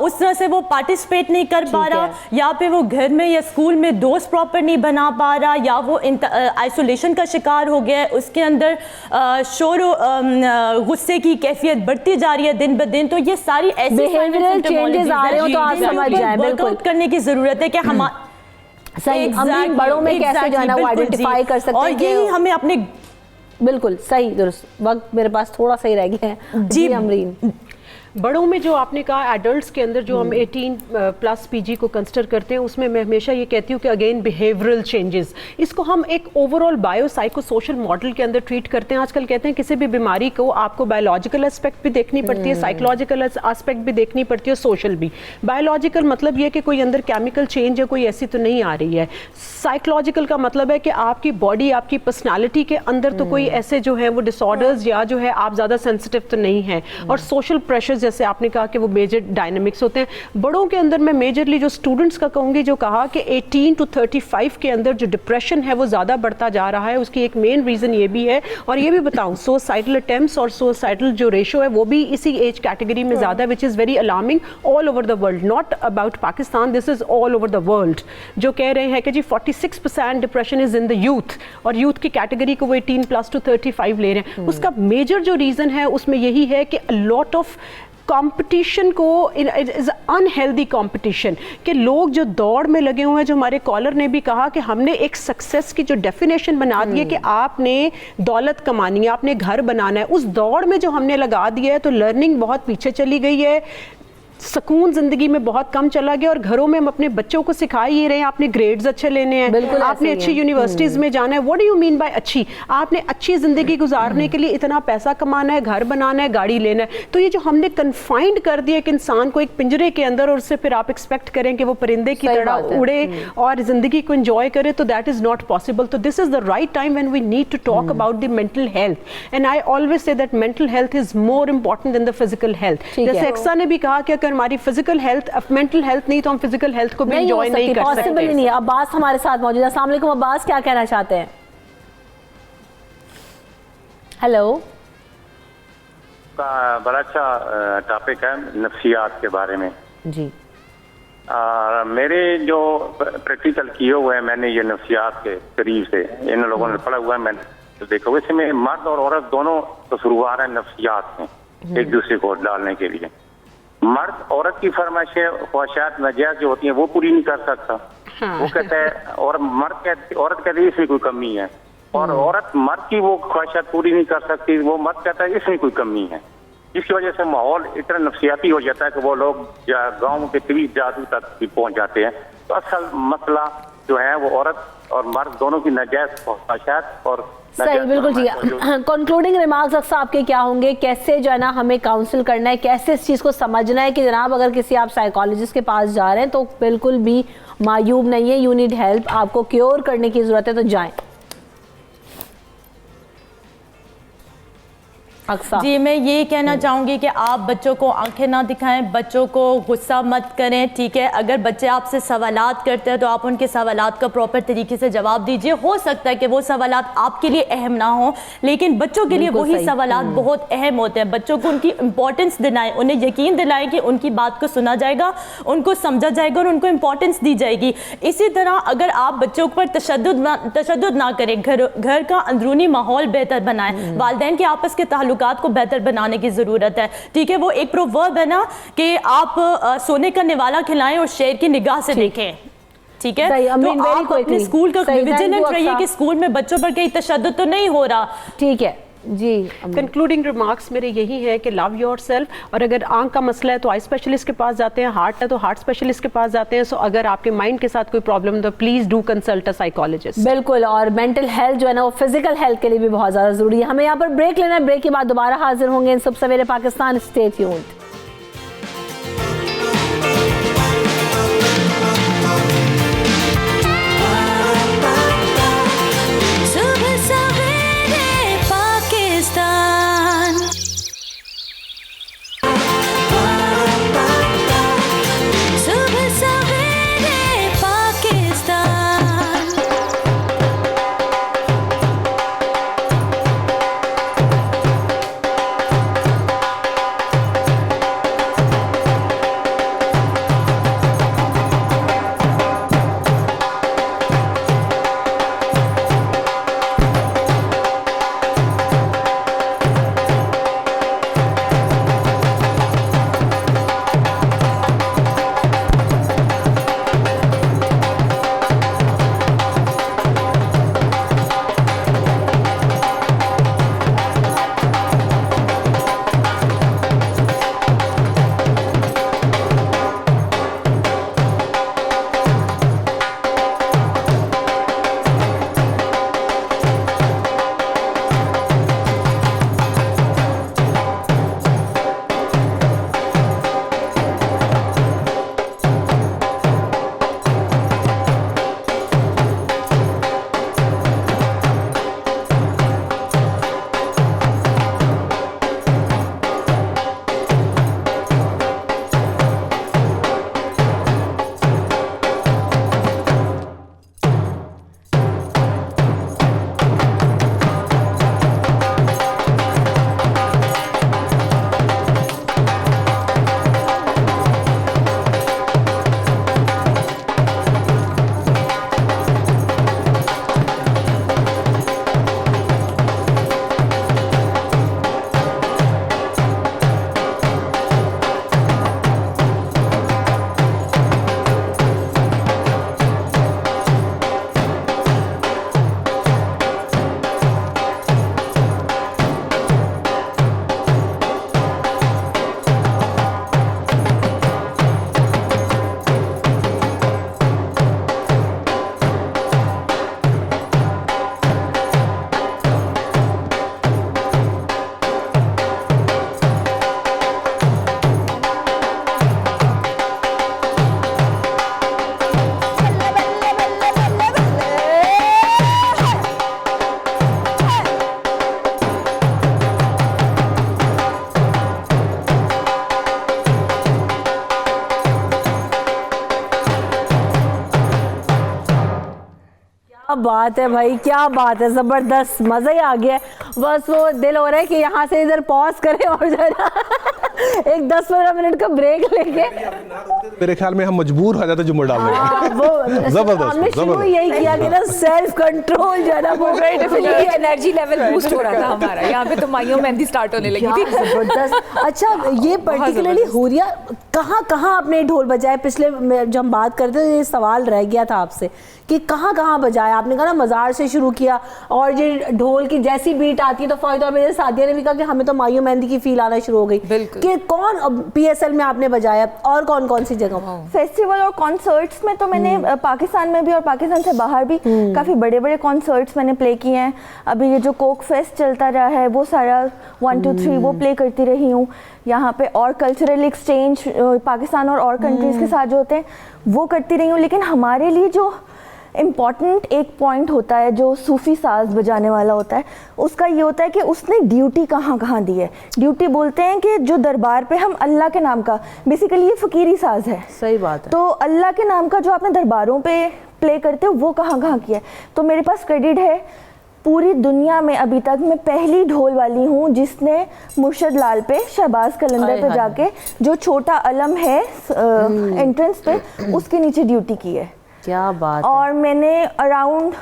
[SPEAKER 5] उस तरह से वो पार्टिसिपेट नहीं कर पा रहा या फिर वो घर में या स्कूल में दोस्त प्रॉपर नहीं बना पा रहा या वो आइसोलेशन का शिकार हो गया है, उसके अंदर शोर गुस्से की कैफियत बढ़ती जा रही है दिन ब दिन, तो ये सारी ऐसी
[SPEAKER 2] बिहेवियरल चेंजेस आ रहे हो तो आप समझ जाए बिल्कुल
[SPEAKER 5] करने की जरूरत है कि हम
[SPEAKER 2] सही अमरीन बड़ों में कैसे जो है ना वो आइडेंटिफाई कर सकते हैं।
[SPEAKER 5] और यही हमें अपने
[SPEAKER 2] बिल्कुल सही दुरुस्त वक्त मेरे पास थोड़ा सही रह गया है जी अमरीन।
[SPEAKER 4] बड़ों में जो आपने कहा एडल्ट्स के अंदर जो हम 18+ पीजी को कंसिडर करते हैं उसमें मैं हमेशा ये कहती हूँ कि अगेन बिहेवियरल चेंजेस, इसको हम एक overall bio psycho social model के अंदर ट्रीट करते हैं। आजकल कहते हैं किसी भी बीमारी को आपको बायोलॉजिकल एस्पेक्ट भी देखनी पड़ती है, साइकोलॉजिकल एस्पेक्ट भी देखनी पड़ती है, सोशल भी। बायोलॉजिकल मतलब ये कि कोई अंदर केमिकल चेंज है कोई ऐसी तो नहीं आ रही है। साइकोलॉजिकल का मतलब है कि आपकी बॉडी आपकी पर्सनैलिटी के अंदर तो कोई ऐसे जो है वो डिसऑर्डर्स या जो है आप ज़्यादा सेंसिटिव तो नहीं है। और सोशल प्रेशर जैसे आपने कहा कि वो मेजर डायनामिक्स होते हैं। बड़ों के अंदर मैं मेजरली जो स्टूडेंट्स का कहूँगी जो कहा कि 18 to 35 के अंदर जो डिप्रेशन है वो ज़्यादा बढ़ता जा रहा है, उसकी एक मेन रीज़न ये भी है। और ये भी बताऊँ सुसाइडल अटेम्प्ट्स और सुसाइडल जो रेशो है वो भी इसी एज कैटेगरी में ज़्यादा, which is very alarming all over the world, not about Pakistan, this is all over the world. जो कह रहे हैं कि जी 46% depression is in the youth, और यूथ की कैटेगरी को वो 18+ to 35 ले रहे हैं। उसका मेजर जो रीज़न है उसमें यही है कि लॉट ऑफ कंपटीशन को इज अनहेल्दी कंपटीशन, कि लोग जो दौड़ में लगे हुए हैं, जो हमारे कॉलर ने भी कहा कि हमने एक सक्सेस की जो डेफिनेशन बना दी है कि आपने दौलत कमानी है, आपने घर बनाना है, उस दौड़ में जो हमने लगा दिया है तो लर्निंग बहुत पीछे चली गई है, सुकून जिंदगी में बहुत कम चला गया। और घरों में हम अपने बच्चों को सिखा ही रहे हैं आपने ग्रेड्स अच्छे लेने हैं, आपने अच्छी यूनिवर्सिटीज में जाना है। What do you mean by अच्छी? आपने अच्छी जिंदगी गुजारने के लिए इतना पैसा कमाना है, घर बनाना है, गाड़ी लेना है। तो ये जो हमने कन्फाइंड कर दिया कि इंसान को एक पिंजरे के अंदर और उससे फिर आप एक्सपेक्ट करें कि वो परिंदे की तरह उड़े और जिंदगी को एंजॉय करे, तो दैट इज नॉट पॉसिबल। तो this is the right time when we need to talk about the mental health. And I always say that mental health is more important than the physical health. जैसे एक्सा ने भी कहा कि अगर हमारी physical health mental health नहीं तो हम फिजिकल हेल्थ को भी एंजॉय नहीं कर सकते।
[SPEAKER 2] पॉसिबल ही नहीं है। अब्बास हमारे साथ मौजूद है। अस्सलाम वालेकुम अब्बास, क्या कहना चाहते हैं? हेलो।
[SPEAKER 7] बड़ा अच्छा टॉपिक है नफ्सियात के बारे में
[SPEAKER 2] जी।
[SPEAKER 7] मेरे जो प्रैक्टिकल किए हुए हैं मैंने ये नफ्सियात के करीब से इन लोगों ने पढ़ा हुआ है, मैंने तो देखा इसमें मर्द और औरत दोनों कसूरवार हैं नफ्सियात में एक दूसरे को डालने के लिए। मर्द औरत की फरमाइशें ख्वाहिशात नजायज जो होती हैं वो पूरी नहीं कर सकता। वो कहता है और औरत कहती है इसमें कोई कमी है, और औरत मर्द की वो ख्वाहिशात पूरी नहीं कर सकती, वो मर्द कहता है इसमें कोई कमी है। जिसकी वजह से माहौल इतना नफसियाती हो जाता है कि वो लोग गाँव के तवीज जादू तक भी पहुँच जाते हैं। तो असल मसला जो है वो औरत और मर्द दोनों की नाजायज ख्वाहिशात और
[SPEAKER 2] सही, बिल्कुल ठीक है। कंक्लूडिंग रिमार्क्स अक्सर आपके क्या होंगे, कैसे जो है ना हमें काउंसिल करना है, कैसे इस चीज़ को समझना है कि जनाब अगर किसी आप साइकोलॉजिस्ट के पास जा रहे हैं तो बिल्कुल भी मायूब नहीं है, यू नीड हेल्प, आपको क्योर करने की ज़रूरत है तो जाएं। अक्सा।
[SPEAKER 5] जी, मैं ये कहना चाहूँगी कि आप बच्चों को आंखें ना दिखाएं, बच्चों को गुस्सा मत करें, ठीक है। अगर बच्चे आपसे सवालात करते हैं तो आप उनके सवालात का प्रॉपर तरीके से जवाब दीजिए। हो सकता है कि वो सवालात आपके लिए अहम ना हो, लेकिन बच्चों के लिए वही सवालात बहुत अहम होते हैं। बच्चों को उनकी इंपॉर्टेंस दिलाएं, उन्हें यकीन दिलाएं कि उनकी बात को सुना जाएगा, उनको समझा जाएगा और उनको इंपॉर्टेंस दी जाएगी। इसी तरह अगर आप बच्चों पर तशद्दुद ना करें, घर का अंदरूनी माहौल बेहतर बनाएं, वालिदैन के आपस के ताल्लुकात को बेहतर बनाने की ज़रूरत है, ठीक है। वो एक प्रोवर्ब है ना कि आप सोने का निवाला खिलाएं और शेर की निगाह से देखें, ठीक है। तो आप अपने स्कूल का विजिलेंट रहिए कि स्कूल में बच्चों पर कहीं तशद्दुद तो नहीं हो रहा,
[SPEAKER 2] ठीक है जी।
[SPEAKER 4] कंक्लूडिंग रिमार्क्स मेरे यही है कि लव योरसेल्फ, और अगर आंख का मसला है तो आई स्पेशलिस्ट के पास जाते हैं, हार्ट है तो हार्ट स्पेशलिस्ट के पास जाते हैं। सो अगर आपके माइंड के साथ कोई प्रॉब्लम है तो please do consult a psychologist.
[SPEAKER 2] बिल्कुल, और मेंटल हेल्थ जो है ना वो फिजिकल हेल्थ के लिए भी बहुत ज़्यादा ज़रूरी है। हमें यहाँ पर ब्रेक लेना है, ब्रेक के बाद दोबारा हाजिर होंगे इन सब सवेरे पाकिस्तान। Stay tuned. बात है भाई, क्या बात है, जबरदस्त, मजा ही आ गया। बस वो दिल हो रहा है कि यहाँ से इधर पॉज करें और जरा एक 10-15 मिनट का ब्रेक लेके।
[SPEAKER 8] मेरे ख्याल में हम मजबूर हो जाते जुम्मन डालने का।
[SPEAKER 2] जबरदस्त, हमने शुरू यही किया कि ना सेल्फ कंट्रोल जो है ना वो
[SPEAKER 9] एनर्जी लेवल बूस्ट हो रहा था हमारा। यहाँ पे तो माइयों मेहंदी स्टार्ट होने लगी थी।
[SPEAKER 2] जबरदस्त। अच्छा, ये पर्टिकुलरली हुरिया कहाँ कहाँ आपने ढोल बजाए? पिछले जब हम बात करते थे ये सवाल रह गया था आपसे कि कहाँ कहाँ बजाया। आपने कहा ना मज़ार से शुरू किया, और ये ढोल की जैसी बीट आती है तो फौरी तौर पर सादिया ने भी कहा कि हमें तो माइयों मेहंदी की फील आना शुरू हो गई। कि कौन PSL में आपने बजाया और कौन कौन सी जगह?
[SPEAKER 3] फेस्टिवल और कॉन्सर्ट्स में तो मैंने पाकिस्तान में भी और पाकिस्तान से बाहर भी काफ़ी बड़े बड़े कॉन्सर्ट्स मैंने प्ले किए हैं। अभी ये जो कोक फेस्ट चलता रहा है वो सारा 1, 2, 3 वो प्ले करती रही हूँ यहाँ पे, और कल्चरल एक्सचेंज पाकिस्तान और कंट्रीज़ के साथ जो होते हैं वो करती रही हूँ। लेकिन हमारे लिए जो इम्पॉर्टेंट एक पॉइंट होता है जो सूफी साज बजाने वाला होता है, उसका ये होता है कि उसने ड्यूटी कहाँ कहाँ दी है। ड्यूटी बोलते हैं कि जो दरबार पे हम अल्लाह के नाम का, बेसिकली ये फ़कीरी साज है।
[SPEAKER 2] सही बात है।
[SPEAKER 3] तो अल्लाह के नाम का जो आपने दरबारों पे प्ले करते हो वो कहाँ कहाँ किया है। तो मेरे पास क्रेडिट है, पूरी दुनिया में अभी तक मैं पहली ढोल वाली हूँ जिसने मुर्शद लाल पे, शहबाज कलंदर पे जाके जो छोटा अलम है एंट्रेंस पे, उसके नीचे ड्यूटी की है।
[SPEAKER 2] क्या बात है।
[SPEAKER 3] और मैंने अराउंड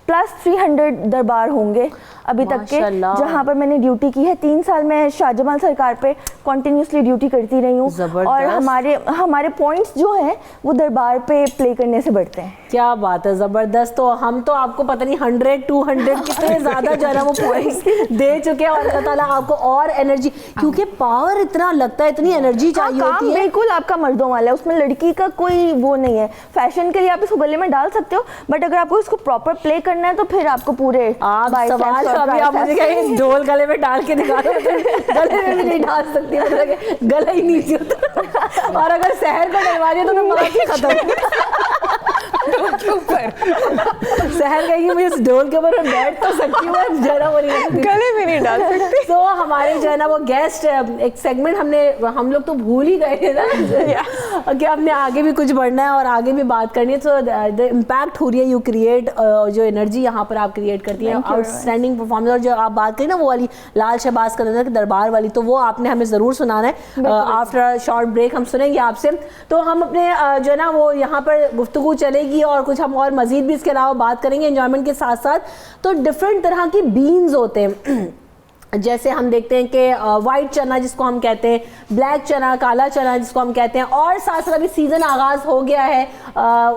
[SPEAKER 3] प्लस 300 दरबार होंगे अभी तक के जहाँ पर मैंने ड्यूटी की है। 3 साल मैं शाहजमाल सरकार पे कॉन्टिन्यूसली ड्यूटी करती रही हूँ और हमारे पॉइंट्स जो हैं वो दरबार पे प्ले करने से बढ़ते हैं।
[SPEAKER 2] क्या बात है, ज़बरदस्त। तो हम तो आपको पता नहीं 100 200 कितने ज़्यादा जो है ना वो पॉइंट्स दे चुके हैं और अल्लाह ताला आपको और एनर्जी, क्योंकि पावर इतना लगता है, इतनी एनर्जी चाहिए होती है।
[SPEAKER 3] बिल्कुल आपका मर्दों वाला है, उसमें लड़की का कोई वो नहीं है। फैशन के लिए आप इसको गले में डाल सकते हो, बट अगर आपको इसको प्रॉपर प्ले करना है तो फिर आपको पूरे
[SPEAKER 2] सवाल अभी आप मुझे कहें ढोल गले में डाल के दिखा दो, गले में भी नहीं डाल सकती, मतलब गला ही नीचे होता। और अगर शहर को डलवा दिया तो मैं बात ही खत्म। शहर कहेगी मैं इस ढोल के ऊपर बैठ तो सकती हूँ, जरा वो नहीं
[SPEAKER 9] गले में नहीं डाल सकती।
[SPEAKER 2] तो हमारे जो है ना वो गेस्ट एक सेगमेंट हम लोग तो भूल ही गए थे ना कि हमने आगे भी कुछ बढ़ना है और आगे भी बात करनी है। तो द इम्पैक्ट हो रही है यू क्रिएट, जो एनर्जी यहाँ पर आप क्रिएट करती हैं, आउटस्टैंडिंग परफॉर्मेंस। और जो आप बात करें ना वो वाली लाल शहबाज कलंदर के दरबार वाली, तो वो आपने हमें ज़रूर सुनाना है। आफ्टर शॉर्ट ब्रेक हम सुनेंगे आपसे। तो हम अपने जो है ना वो यहाँ पर गुफ्तगू चलेगी और कुछ हम और मज़ीद भी इसके अलावा बात करेंगे एंजॉयमेंट के साथ साथ। तो डिफरेंट तरह की बीन्स होते हैं, जैसे हम देखते हैं कि वाइट चना जिसको हम कहते हैं, ब्लैक चना, काला चना जिसको हम कहते हैं, और साथ साथ अभी सीज़न आगाज़ हो गया है।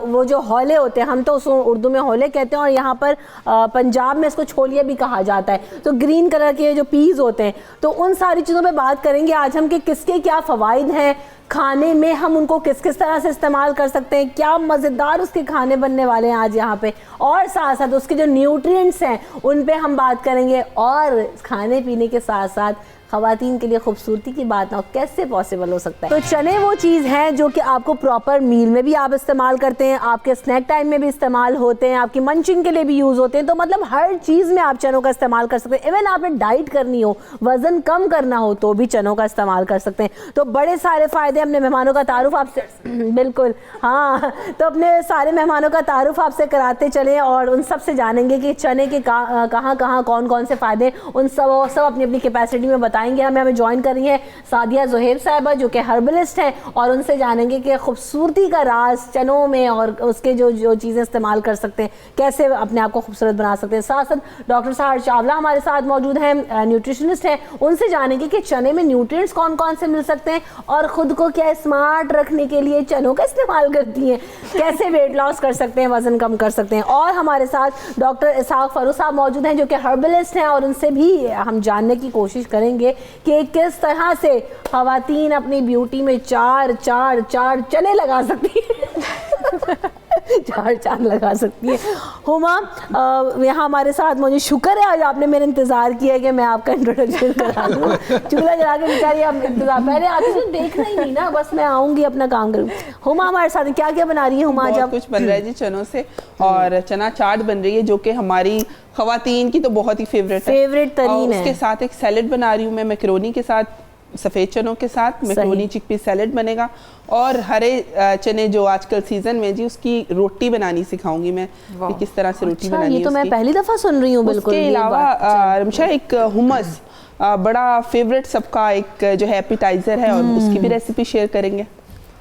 [SPEAKER 2] वो जो हौले होते हैं, हम तो उसको उर्दू में हौले कहते हैं और यहाँ पर पंजाब में इसको छोलिया भी कहा जाता है। तो ग्रीन कलर के जो पीस होते हैं, तो उन सारी चीज़ों पे बात करेंगे आज हम कि किसके क्या फ़वाइद हैं, खाने में हम उनको किस किस तरह से इस्तेमाल कर सकते हैं, क्या मज़ेदार उसके खाने बनने वाले हैं आज यहाँ पे, और साथ साथ उसके जो न्यूट्रिएंट्स हैं उन पे हम बात करेंगे। और खाने पीने के साथ साथ ख़वातीन के लिए खूबसूरती की बात ना हो, कैसे पॉसिबल हो सकता है। तो चने वो चीज़ हैं जो कि आपको प्रॉपर मील में भी आप इस्तेमाल करते हैं, आपके स्नैक टाइम में भी इस्तेमाल होते हैं, आपकी मंचिंग के लिए भी यूज़ होते हैं। तो मतलब हर चीज़ में आप चनों का इस्तेमाल कर सकते हैं। इवन आपने डाइट करनी हो, वज़न कम करना हो, तो भी चनों का इस्तेमाल कर सकते हैं। तो बड़े सारे फ़ायदे। अपने मेहमानों का तारुफ आपसे बिल्कुल हाँ, तो अपने सारे मेहमानों का तारुफ आपसे कराते चलें और उन सब से जानेंगे कि चने के कहाँ कहाँ कौन कौन से फ़ायदे, उन सब अपनी अपनी कैपेसिटी में बताएंगे। हमें ज्वाइन कर रही है सादिया ज़ुहैब साहिबा जो कि हर्बलिस्ट हैं, और उनसे जानेंगे कि खूबसूरती का राज चनों में और उसके जो चीज़ें इस्तेमाल कर सकते हैं, कैसे अपने आप को खूबसूरत बना सकते हैं। साथ साथ डॉक्टर सहर चावला हमारे साथ मौजूद हैं, न्यूट्रिशनिस्ट हैं, उनसे जानेंगे कि चने में न्यूट्रिएंट्स कौन कौन से मिल सकते हैं और ख़ुद को क्या स्मार्ट रखने के लिए चनों का इस्तेमाल करती हैं, कैसे वेट लॉस कर सकते हैं, वज़न कम कर सकते हैं। और हमारे साथ डॉक्टर इसहाक फरूख साहब मौजूद हैं जो कि हर्बलिस्ट हैं, और उनसे भी हम जानने की कोशिश करेंगे कि किस तरह से ख़वातीन अपनी ब्यूटी में चार चने लगा सकती हैं। चार लगा सकती है। हुमा यहाँ हमारे साथ मौजूद, शुक्र है आज आपने मेरा इंतज़ार किया है कि मैं आपका इंट्रोडक्शन करा दूँ। चूल्हा जला के बेचारी आप इंतज़ार, पहले आती तो देखना ही नहीं ना, बस मैं आऊँगी अपना काम करूँ। हुमा हमारे साथ क्या क्या बना रही है? हुमा आज
[SPEAKER 10] कुछ बन रहा है जी चनों से, और चना चाट बन रही है जो कि हमारी ख़वातीन की तो बहुत ही फेवरेट
[SPEAKER 2] तरीन है।
[SPEAKER 10] उसके साथ एक सैलेड बना रही हूँ मैं मैक्रोनी के साथ, सफ़ेद चनों के साथ मैक्रोनी चिकपी सैलेड बनेगा, और हरे चने जो आजकल सीजन में जी उसकी रोटी बनानी सिखाऊंगी मैं कि किस तरह से रोटी बनानी है।
[SPEAKER 2] ये तो मैं पहली दफ़ा सुन रही हूँ। बिल्कुल।
[SPEAKER 10] उसके अलावा रमशा एक हुमस बड़ा फेवरेट सबका एक जो है एपिटाइजर है, और उसकी भी रेसिपी शेयर करेंगे।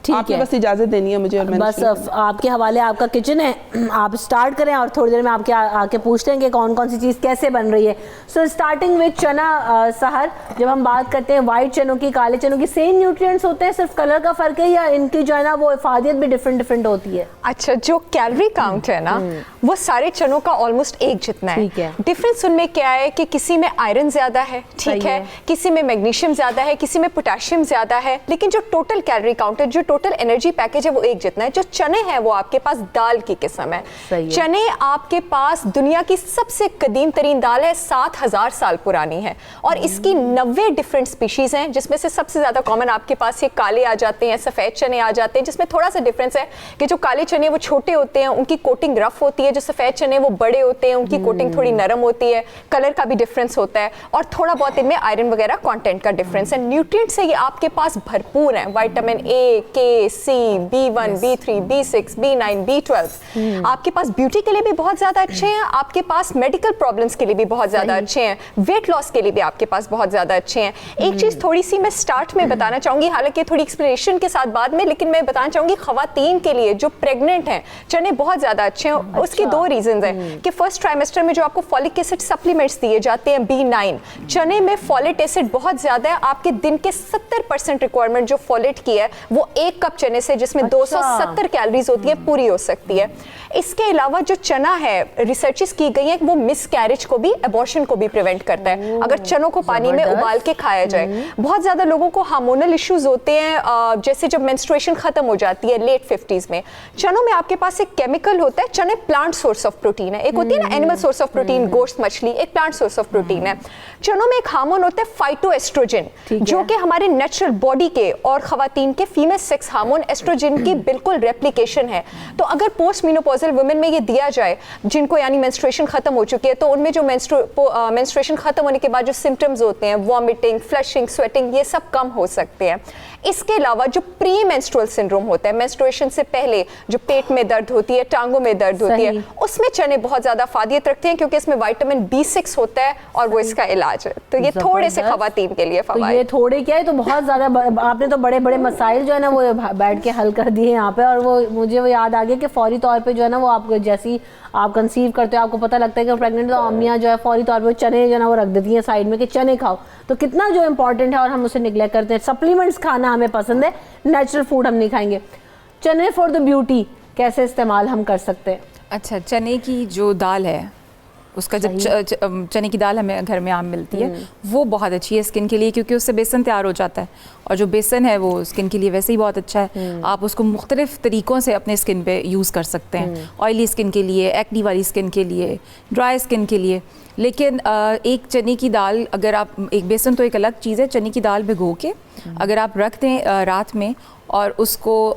[SPEAKER 10] आपने बस इजाज़त देनी है मुझे, और मैं
[SPEAKER 2] बस आपके हवाले आपका किचन है, आप स्टार्ट करें और थोड़ी देर में आपके आके पूछते हैं कि कौन कौन सी चीज़ कैसे बन रही है। सो स्टार्टिंग विद चना सहर, जब हम बात करते हैं वाइट चनों की, काले चनों की, सेम न्यूट्रिएंट्स होते हैं, सिर्फ कलर का फ़र्क है, या इनकी जो है ना वो इफादियत भी डिफरेंट होती है?
[SPEAKER 9] अच्छा, जो कैलोरी काउंट है ना वो सारे चनों का ऑलमोस्ट एक जितना है। डिफरेंस उनमें क्या है कि किसी में आयरन ज़्यादा है, ठीक है, किसी में मैग्नीशियम ज़्यादा है, किसी में पोटेशियम ज़्यादा है, लेकिन जो टोटल कैलोरी काउंट है, जो टोटल एनर्जी पैकेज है वो एक जितना है। जो चने हैं वो आपके पास दाल की किस्म है। चने आपके पास दुनिया की सबसे कदीम तरीन दाल है, 7000 साल पुरानी है और इसकी 90 डिफरेंट स्पीशीज हैं, जिसमें से सबसे ज्यादा कॉमन आपके पास ये काले आ जाते हैं, सफेद चने आ जाते हैं, जिसमें थोड़ा सा डिफरेंस है कि जो काले चने वो छोटे होते हैं, उनकी कोटिंग रफ होती है, जो सफेद चने वो बड़े होते हैं, उनकी कोटिंग थोड़ी नरम होती है, कलर का भी डिफरेंस होता है और थोड़ा बहुत इनमें आयरन वगैरह कंटेंट का डिफरेंस है। न्यूट्रिएंट से ये आपके पास भरपूर हैं, विटामिन ए, के, सी, B1, B3, B6, B9, B12। आपके पास ब्यूटी के लिए भी बहुत ज्यादा अच्छे हैं, आपके पास मेडिकल प्रॉब्लम्स के लिए भी बहुत ज्यादा अच्छे हैं, वेट लॉस के लिए भी आपके पास बहुत ज्यादा अच्छे हैं। एक चीज थोड़ी सी मैं स्टार्ट में बताना चाहूंगी, हालांकि थोड़ी एक्सप्लेनेशन के साथ बाद में, लेकिन मैं बताना चाहूंगी खवातीन के लिए जो प्रेग्नेंट हैं चने बहुत ज्यादा अच्छे हैं। उसके 2 रीजंस हैं कि फर्स्ट ट्राइमेस्टर में जो आपको फॉलिक एसिड सप्लीमेंट्स दिए जाते हैं B9, चने में फॉलेट एसिड बहुत ज्यादा है। आपके दिन के 70% रिक्वायरमेंट जो फॉलेट की है वो 1 कप चने से, जिसमें 270 कैलोरीज होती है, पूरी हो सकती है। इसके अलावा जो चना है, रिसर्चेस की गई है वो मिसकैरेज को भी, अबॉर्शन को भी प्रिवेंट करता है अगर चनों को पानी में उबाल के खाया जाए। बहुत ज्यादा लोगों को हार्मोनल इश्यूज होते हैं, जैसे जब मेंस्ट्रुएशन खत्म हो जाती है लेट 50s में, चनों में आपके पास एक केमिकल होता है, चने प्लांट सोर्स ऑफ प्रोटीन है, एक होती है ना एनिमल सोर्स ऑफ प्रोटीन, गोश्त मछली, एक प्लांट सोर्स ऑफ प्रोटीन है। चनों में एक हार्मोन होता है फाइटोएस्ट्रोजन, जो कि हमारे नेचुरल बॉडी के और खवातीन के फीमेल सेक्स हार्मोन एस्ट्रोजन की बिल्कुल रेप्लिकेशन है। तो अगर पोस्ट मेनोपॉजल वुमेन में ये दिया जाए, जिनको यानी मेंस्ट्रुएशन खत्म हो चुकी है, तो उनमें जो मेंस्ट्रुएशन खत्म होने के बाद जो सिम्टम्स होते हैं, वॉमिटिंग, फ्लशिंग, स्वेटिंग, ये सब कम हो सकते हैं। इसके अलावा जो प्री मेंस्ट्रुअल सिंड्रोम होता है, मेंस्ट्रुएशन से पहले जो पेट में दर्द होती है, टांगों में दर्द होती है, उसमें चने बहुत ज्यादा फायदेमंद रखते हैं क्योंकि इसमें विटामिन B6 होता है और वो इसका इलाज है। तो ये थोड़े से खवातीन के लिए
[SPEAKER 2] तो ये थोड़े क्या है, तो बहुत ज्यादा आपने तो बड़े बड़े मसाइल जो है ना वो बैठ के हल कर दिए यहाँ पे। और वो मुझे वो याद आ गया कि फौरी तौर पे जो है ना वो आपको जैसी आप कंसीव करते हो, आपको पता लगता है कि प्रेग्नेंट, तो अम्मियाँ जो है फौरी तौर पे चने जो है ना वो रख देती हैं साइड में कि चने खाओ। तो कितना जो इम्पोर्टेंट है और हम उसे निगलेक्ट करते हैं। सप्लीमेंट्स खाना हमें पसंद है, नेचुरल फूड हम नहीं खाएंगे। चने फॉर द ब्यूटी कैसे इस्तेमाल हम कर सकते हैं?
[SPEAKER 11] अच्छा, चने की जो दाल है उसका जब चने की दाल हमें घर में आम मिलती है, वो बहुत अच्छी है स्किन के लिए, क्योंकि उससे बेसन तैयार हो जाता है और जो बेसन है वो स्किन के लिए वैसे ही बहुत अच्छा है। आप उसको मुख्तलिफ तरीक़ों से अपने स्किन पे यूज़ कर सकते हैं, ऑयली स्किन के लिए, एक्नी वाली स्किन के लिए, ड्राई स्किन के लिए। लेकिन एक चने की दाल, अगर आप एक बेसन तो एक अलग चीज़ है, चने की दाल भिगो के अगर आप रख दें रात में और उसको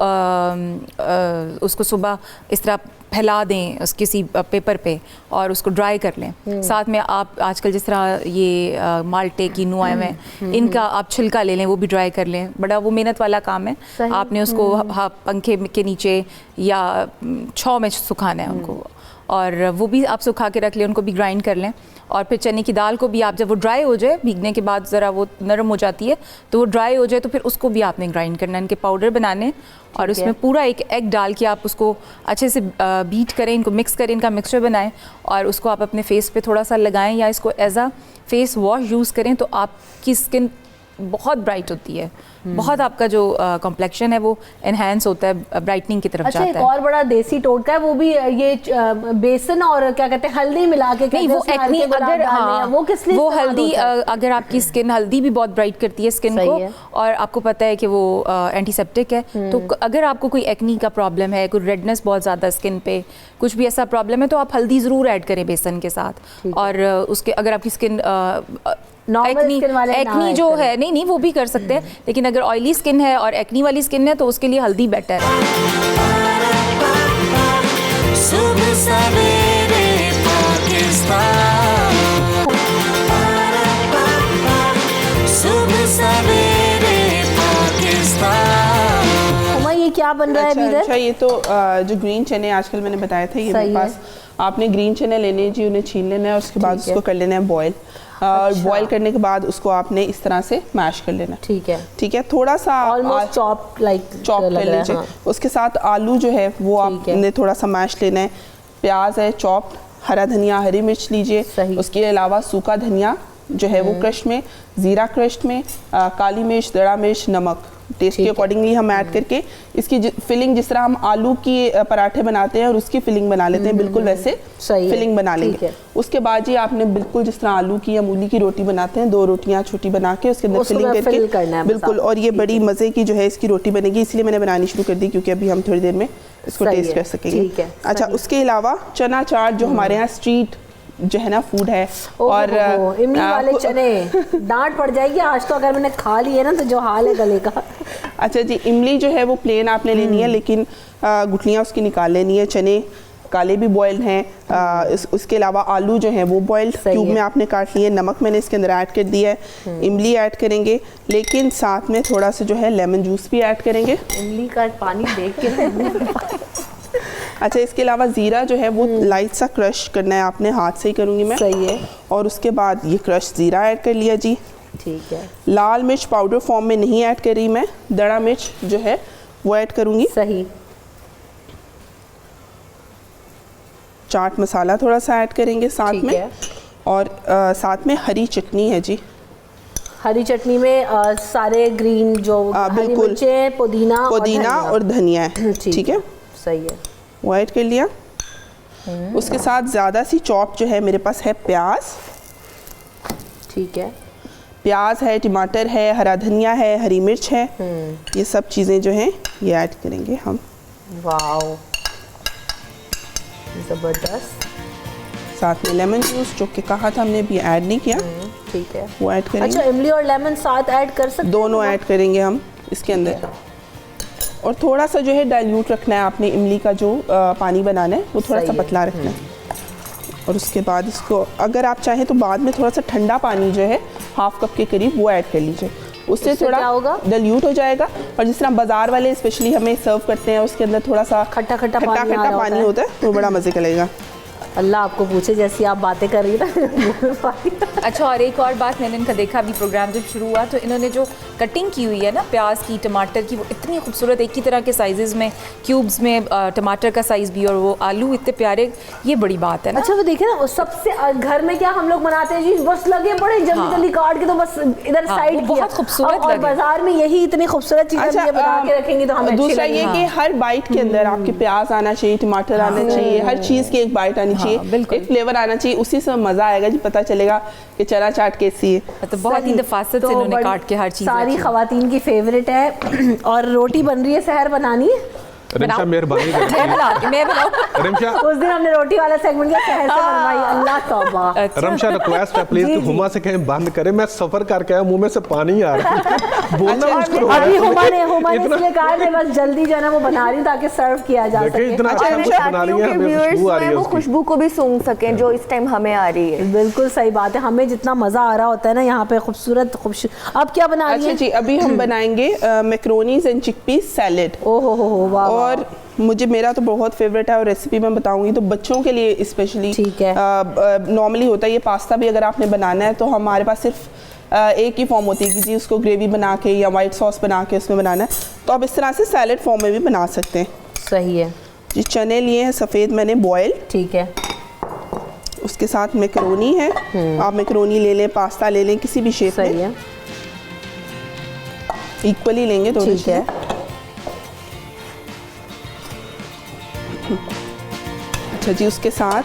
[SPEAKER 11] सुबह इस तरह फैला दें उस किसी पेपर पे और उसको ड्राई कर लें। साथ में आप आजकल जिस तरह ये माल्टे की नुआएं हैं, इनका आप छिलका ले लें, वो भी ड्राई कर लें। बड़ा वो मेहनत वाला काम है, आपने उसको पंखे के नीचे या छाँव में सुखाना है उनको, और वो भी आप सुखा के रख लें, उनको भी ग्राइंड कर लें। और फिर चने की दाल को भी आप, जब वो ड्राई हो जाए, भीगने के बाद ज़रा वो नरम हो जाती है, तो वो ड्राई हो जाए तो फिर उसको भी आपने ग्राइंड करना है, इनके पाउडर बनाने, और उसमें पूरा एक एग डाल के आप उसको अच्छे से बीट करें, इनको मिक्स करें, इनका मिक्सचर बनाएं और उसको आप अपने फेस पे थोड़ा सा लगाएं या इसको as a face wash use करें, तो आपकी स्किन बहुत ब्राइट होती है, बहुत आपका जो कॉम्प्लेक्शन है वो एनहांस होता है, ब्राइटनिंग की तरफ जाता है।
[SPEAKER 2] एक और बड़ा देसी टोटका है, वो भी ये बेसन और क्या कहते हैं हल्दी मिला के,
[SPEAKER 11] नहीं वो एक्नी, अगर हाँ
[SPEAKER 2] वो किस लिए,
[SPEAKER 11] वो हल्दी, अगर आपकी स्किन, हल्दी भी बहुत ब्राइट करती है स्किन को, और आपको पता है कि वो एंटीसेप्टिक है, तो अगर आपको कोई एक्नी का प्रॉब्लम है, कोई रेडनेस बहुत ज़्यादा स्किन पे, कुछ भी ऐसा प्रॉब्लम है, तो आप हल्दी ज़रूर ऐड करें बेसन के साथ। और उसके अगर आपकी स्किन एक्नी जो है, नहीं वो भी कर सकते हैं, लेकिन अगर ऑयली स्किन है और एक्नी वाली स्किन है तो उसके लिए हल्दी बेटर है।
[SPEAKER 1] सुबह सवेरे पाकिस्तान, सुबह सवेरे पाकिस्तान।
[SPEAKER 2] ये क्या बन रहा है इधर?
[SPEAKER 10] अच्छा, ये तो जो ग्रीन चने आजकल मैंने बताए थे, ये मेरे पास, आपने ग्रीन चने लेने हैं जी, उन्हें छीन लेना है और उसके बाद उसको कर लेना है बॉयल। बॉयल करने के बाद उसको आपने इस तरह से मैश कर लेना।
[SPEAKER 2] ठीक है,
[SPEAKER 10] थोड़ा सा
[SPEAKER 2] चॉप
[SPEAKER 10] कर लीजिए। उसके साथ आलू जो है वो आपने थोड़ा सा मैश लेना है, प्याज है चॉप, हरा धनिया, हरी मिर्च लीजिए, उसके अलावा सूखा धनिया जो है वो क्रश में, ज़ीरा क्रश में, काली मिर्च, दड़ा मिर्च, नमक टेस्ट के अकॉर्डिंगली हम ऐड करके इसकी फिलिंग जिस तरह हम आलू की पराठे बनाते हैं और उसकी फिलिंग बना लेते हैं, बिल्कुल वैसे फिलिंग बना लेंगे। उसके बाद जी आपने बिल्कुल जिस तरह आलू की या मूली की रोटी बनाते हैं, 2 रोटियां छोटी बना के उसके अंदर फिलिंग करके बिल्कुल, और ये बड़ी मज़े की जो है इसकी रोटी बनेगी, इसलिए मैंने बनानी शुरू कर दी क्योंकि अभी हम थोड़ी देर में इसको टेस्ट कर सकेंगे। अच्छा, उसके अलावा चना चाट जो हमारे यहाँ स्ट्रीट जो है ना फूड है, और
[SPEAKER 2] इमली वाले चने डांट पड़ जाएगी आज तो अगर मैंने खा लिए ना तो जो हाल है गले का।
[SPEAKER 10] अच्छा जी, इमली जो है वो प्लेन आपने लेनी है, लेकिन गुठलियाँ उसकी निकाल लेनी है। चने काले भी बॉइल्ड हैं, उसके अलावा आलू जो है वो बॉइल्ड क्यूब में आपने काट लिए। नमक मैंने इसके अंदर ऐड कर दिया है। इमली ऐड करेंगे, लेकिन साथ में थोड़ा सा जो है लेमन जूस भी ऐड करेंगे।
[SPEAKER 2] इमली का पानी देख के
[SPEAKER 10] अच्छा, इसके अलावा ज़ीरा जो है वो लाइट सा क्रश करना है आपने, हाथ से ही करूँगी मैं।
[SPEAKER 2] सही है।
[SPEAKER 10] और उसके बाद ये क्रश ज़ीरा ऐड कर लिया जी।
[SPEAKER 2] ठीक है।
[SPEAKER 10] लाल मिर्च पाउडर फॉर्म में नहीं ऐड कर रही मैं, दड़ा मिर्च जो है वो ऐड करूँगी।
[SPEAKER 2] सही।
[SPEAKER 10] चाट मसाला थोड़ा सा ऐड करेंगे साथ में, और साथ में हरी चटनी है जी।
[SPEAKER 2] हरी चटनी में सारे ग्रीन जो हरी मिर्चें, पुदीना
[SPEAKER 10] और धनिया है। ठीक है,
[SPEAKER 2] सही है,
[SPEAKER 10] वो ऐड कर लिया। उसके साथ ज़्यादा सी चॉप जो है मेरे पास है प्याज।
[SPEAKER 2] ठीक है,
[SPEAKER 10] प्याज है, टमाटर है, हरा धनिया है, हरी मिर्च है, ये सब चीज़ें जो हैं ये ऐड करेंगे हम।
[SPEAKER 2] वाओ, ज़बरदस्त।
[SPEAKER 10] साथ में लेमन जूस जो कि कहा था हमने, भी ऐड नहीं किया।
[SPEAKER 2] ठीक है,
[SPEAKER 10] वो ऐड करेंगे।
[SPEAKER 2] अच्छा, इमली और लेमन साथ ऐड कर सकते हैं?
[SPEAKER 10] दोनों ऐड करेंगे हम इसके अंदर। और थोड़ा सा जो है डाइल्यूट रखना है आपने, इमली का जो पानी बनाना है वो थोड़ा सा पतला रखना है। और उसके बाद इसको अगर आप चाहें तो बाद में थोड़ा सा ठंडा पानी जो है 1/2 कप के करीब वो ऐड कर लीजिए, उससे थोड़ा डाइल्यूट हो जाएगा। और जिस तरह बाजार वाले स्पेशली हमें सर्व करते हैं उसके अंदर थोड़ा सा खट्टा पानी होता है, वो बड़ा मज़े का लगेगा।
[SPEAKER 2] अल्लाह आपको पूछे जैसी आप बातें कर रही ना।
[SPEAKER 11] अच्छा, और एक और बात मैंने इनका देखा, अभी प्रोग्राम जब शुरू हुआ तो इन्होंने जो कटिंग की हुई है ना प्याज की, टमाटर की, वो इतनी खूबसूरत, एक ही तरह के साइजेस में, क्यूब्स में, टमाटर का साइज़ भी और वो आलू इतने प्यारे, ये बड़ी बात है ना।
[SPEAKER 2] अच्छा, वो देखिए ना, सबसे घर में क्या हम लोग बनाते हैं जी, बस लगे पड़े जल्दी जल्दी काट के तो बस इधर साइड
[SPEAKER 11] बहुत खूबसूरत,
[SPEAKER 2] और बाजार में यही इतनी खूबसूरत चीज़ें बना के रखेंगे तो हमें
[SPEAKER 10] दूसरा ये कि हर बाइट के अंदर आपके प्याज आना चाहिए, टमाटर आना चाहिए, हर चीज़ की एक बाइट आनी चाहिए, एक फ्लेवर आना चाहिए, उसी से मज़ा आएगा जी, पता चलेगा कि चना चाट कैसी है।
[SPEAKER 11] तो बहुत ही नफासत से इन्होंने काट के हर चीज़,
[SPEAKER 2] सारी खवातीन की फेवरेट है। और रोटी बन रही है, सहर बनानी है।
[SPEAKER 8] रिमशा मेहरबानी
[SPEAKER 11] मैं बनाऊं।
[SPEAKER 8] रिमशा,
[SPEAKER 2] उस दिन हमने रोटी वाला सेगमेंट किया, सहर से बनवाई। अल्लाह तौबा।
[SPEAKER 8] रिमशा रिक्वेस्ट है प्लीज तू हुमा से कहीं बंद करे, मैं सफर करके आया, मुंह में से पानी आ रहा है। बोलना मुश्किल हो रहा है।
[SPEAKER 2] अभी हुमा ने इसलिए कहा मैं बस जल्दी जो है ना वो बना रही ताकि सर्व किया जा सके।
[SPEAKER 8] इतना अच्छा बना रही है, हमें खुशबू आ रही है,
[SPEAKER 3] वो खुशबू को भी सूंघ सकें जो इस टाइम हमें आ रही है।
[SPEAKER 2] बिल्कुल सही बात है, हमें जितना मजा आ रहा होता है ना यहाँ पे खूबसूरत। अब क्या बना रही है?
[SPEAKER 10] अच्छा जी, अभी हम बनाएंगे मैक्रोनीज एंड चिकपीस सैलेड।
[SPEAKER 2] ओहो हो, वाह।
[SPEAKER 10] और मुझे मेरा तो बहुत फेवरेट है, और रेसिपी मैं बताऊंगी तो बच्चों के लिए स्पेशली।
[SPEAKER 2] ठीक है।
[SPEAKER 10] नॉर्मली होता है ये पास्ता भी अगर आपने बनाना है तो हमारे पास सिर्फ एक ही फॉर्म होती है कि जी उसको ग्रेवी बना के या वाइट सॉस बना के उसमें बनाना है, तो आप इस तरह से सैलेड फॉर्म में भी बना सकते हैं।
[SPEAKER 2] सही है
[SPEAKER 10] जी। चने लिए हैं सफ़ेद मैंने बॉयल।
[SPEAKER 2] ठीक है।
[SPEAKER 10] उसके साथ मैक्रोनी है, आप मैक्रोनी ले लें, पास्ता ले लें, किसी भी शेप में।
[SPEAKER 2] सही है,
[SPEAKER 10] इक्वली लेंगे तो
[SPEAKER 2] ठीक है।
[SPEAKER 10] अच्छा जी, उसके साथ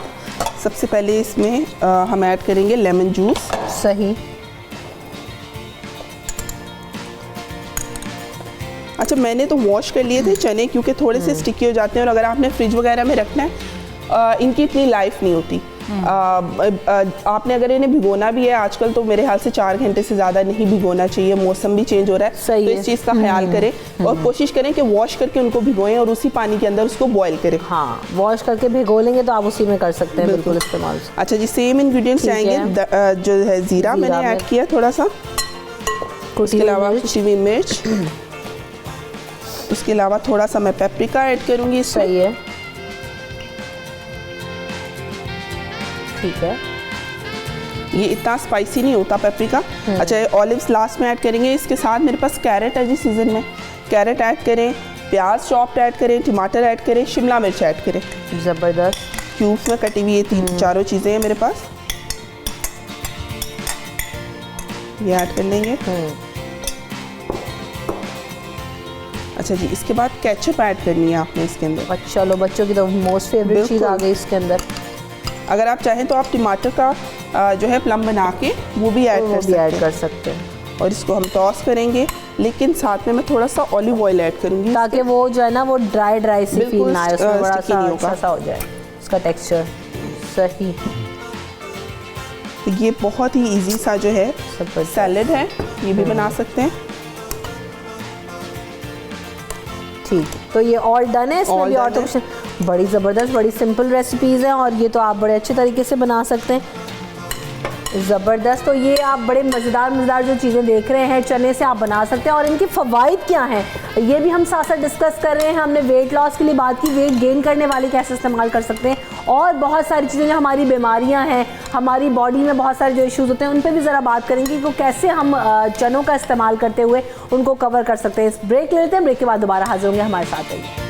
[SPEAKER 10] सबसे पहले इसमें हम ऐड करेंगे लेमन जूस।
[SPEAKER 2] सही।
[SPEAKER 10] अच्छा, मैंने तो वॉश कर लिए थे चने क्योंकि थोड़े से स्टिकी हो जाते हैं, और अगर आपने फ्रिज वगैरह में रखना है इनकी इतनी लाइफ नहीं होती। आपने अगर इन्हें भिगोना भी है आजकल तो मेरे ख्याल से 4 घंटे से ज़्यादा नहीं भिगोना चाहिए, मौसम भी चेंज हो रहा है, तो इस चीज़ का ख्याल करें और कोशिश करें कि वॉश करके उनको भिगोएं और उसी पानी के अंदर उसको बॉईल करें।
[SPEAKER 2] हाँ, वॉश करके भिगो लेंगे तो आप उसी में कर सकते हैं बिल्कुल इस्तेमाल।
[SPEAKER 10] अच्छा जी, सेम इंग्रेडिएंट्स आएंगे, जो है ज़ीरा मैंने ऐड किया थोड़ा सा, उसके अलावा कुटी हुई मिर्च, उसके अलावा थोड़ा सा मैं पेपरिका ऐड करूँगी।
[SPEAKER 2] सही है, ठीक है।
[SPEAKER 10] ये इतना स्पाइसी नहीं होता पेपरिका। अच्छा, ऑलिव्स लास्ट में ऐड करेंगे। इसके साथ मेरे पास कैरेट है जी, सीजन में कैरेट ऐड करें, प्याज चॉप्ड ऐड करें, टमाटर ऐड करें, शिमला मिर्च ऐड करें,
[SPEAKER 2] ज़बरदस्त
[SPEAKER 10] क्यूब्स में कटी हुई। ये 3-4 चीज़ें हैं मेरे पास, ये ऐड कर लेंगे। अच्छा जी, इसके बाद केचप ऐड करनी है आपने इसके अंदर।
[SPEAKER 2] चलो बच्चों की तो मोस्ट फेवरेट चीज़ आ गई इसके अंदर।
[SPEAKER 10] अगर आप चाहें तो आप टमाटर का जो है प्लम बना के वो भी ऐड कर सकते हैं। और इसको हम टॉस करेंगे, लेकिन साथ में मैं थोड़ा सा ऑलिव ऑयल ऐड करूँगी
[SPEAKER 2] ताकि वो जो है ना वो ड्राई सी फील ना आए, उसमें बड़ा सा हो जाए उसका टेक्सचर सही।
[SPEAKER 10] तो ये बहुत ही इजी सा जो है सैलेड है, ये भी बना सकते हैं। ठीक,
[SPEAKER 2] तो ये ऑल डन है, इसमें भी और तो कुछ, बड़ी ज़बरदस्त बड़ी सिंपल रेसिपीज़ हैं और ये तो आप बड़े अच्छे तरीके से बना सकते हैं। ज़बरदस्त। तो ये आप बड़े मज़ेदार जो चीज़ें देख रहे हैं चने से आप बना सकते हैं और इनकी फ़वाइद क्या हैं ये भी हम साथ साथ डिस्कस कर रहे हैं। हमने वेट लॉस के लिए बात की, वेट गेन करने वाले कैसे इस्तेमाल कर सकते हैं और बहुत सारी चीज़ें जो हमारी बीमारियां हैं, हमारी बॉडी में बहुत सारे जो इश्यूज़ होते हैं उन पर भी ज़रा बात करेंगे कि कैसे हम चनों का इस्तेमाल करते हुए उनको कवर कर सकते हैं। इस ब्रेक लेते हैं, ब्रेक के बाद दोबारा हाजिर होंगे, हमारे साथ रहिए।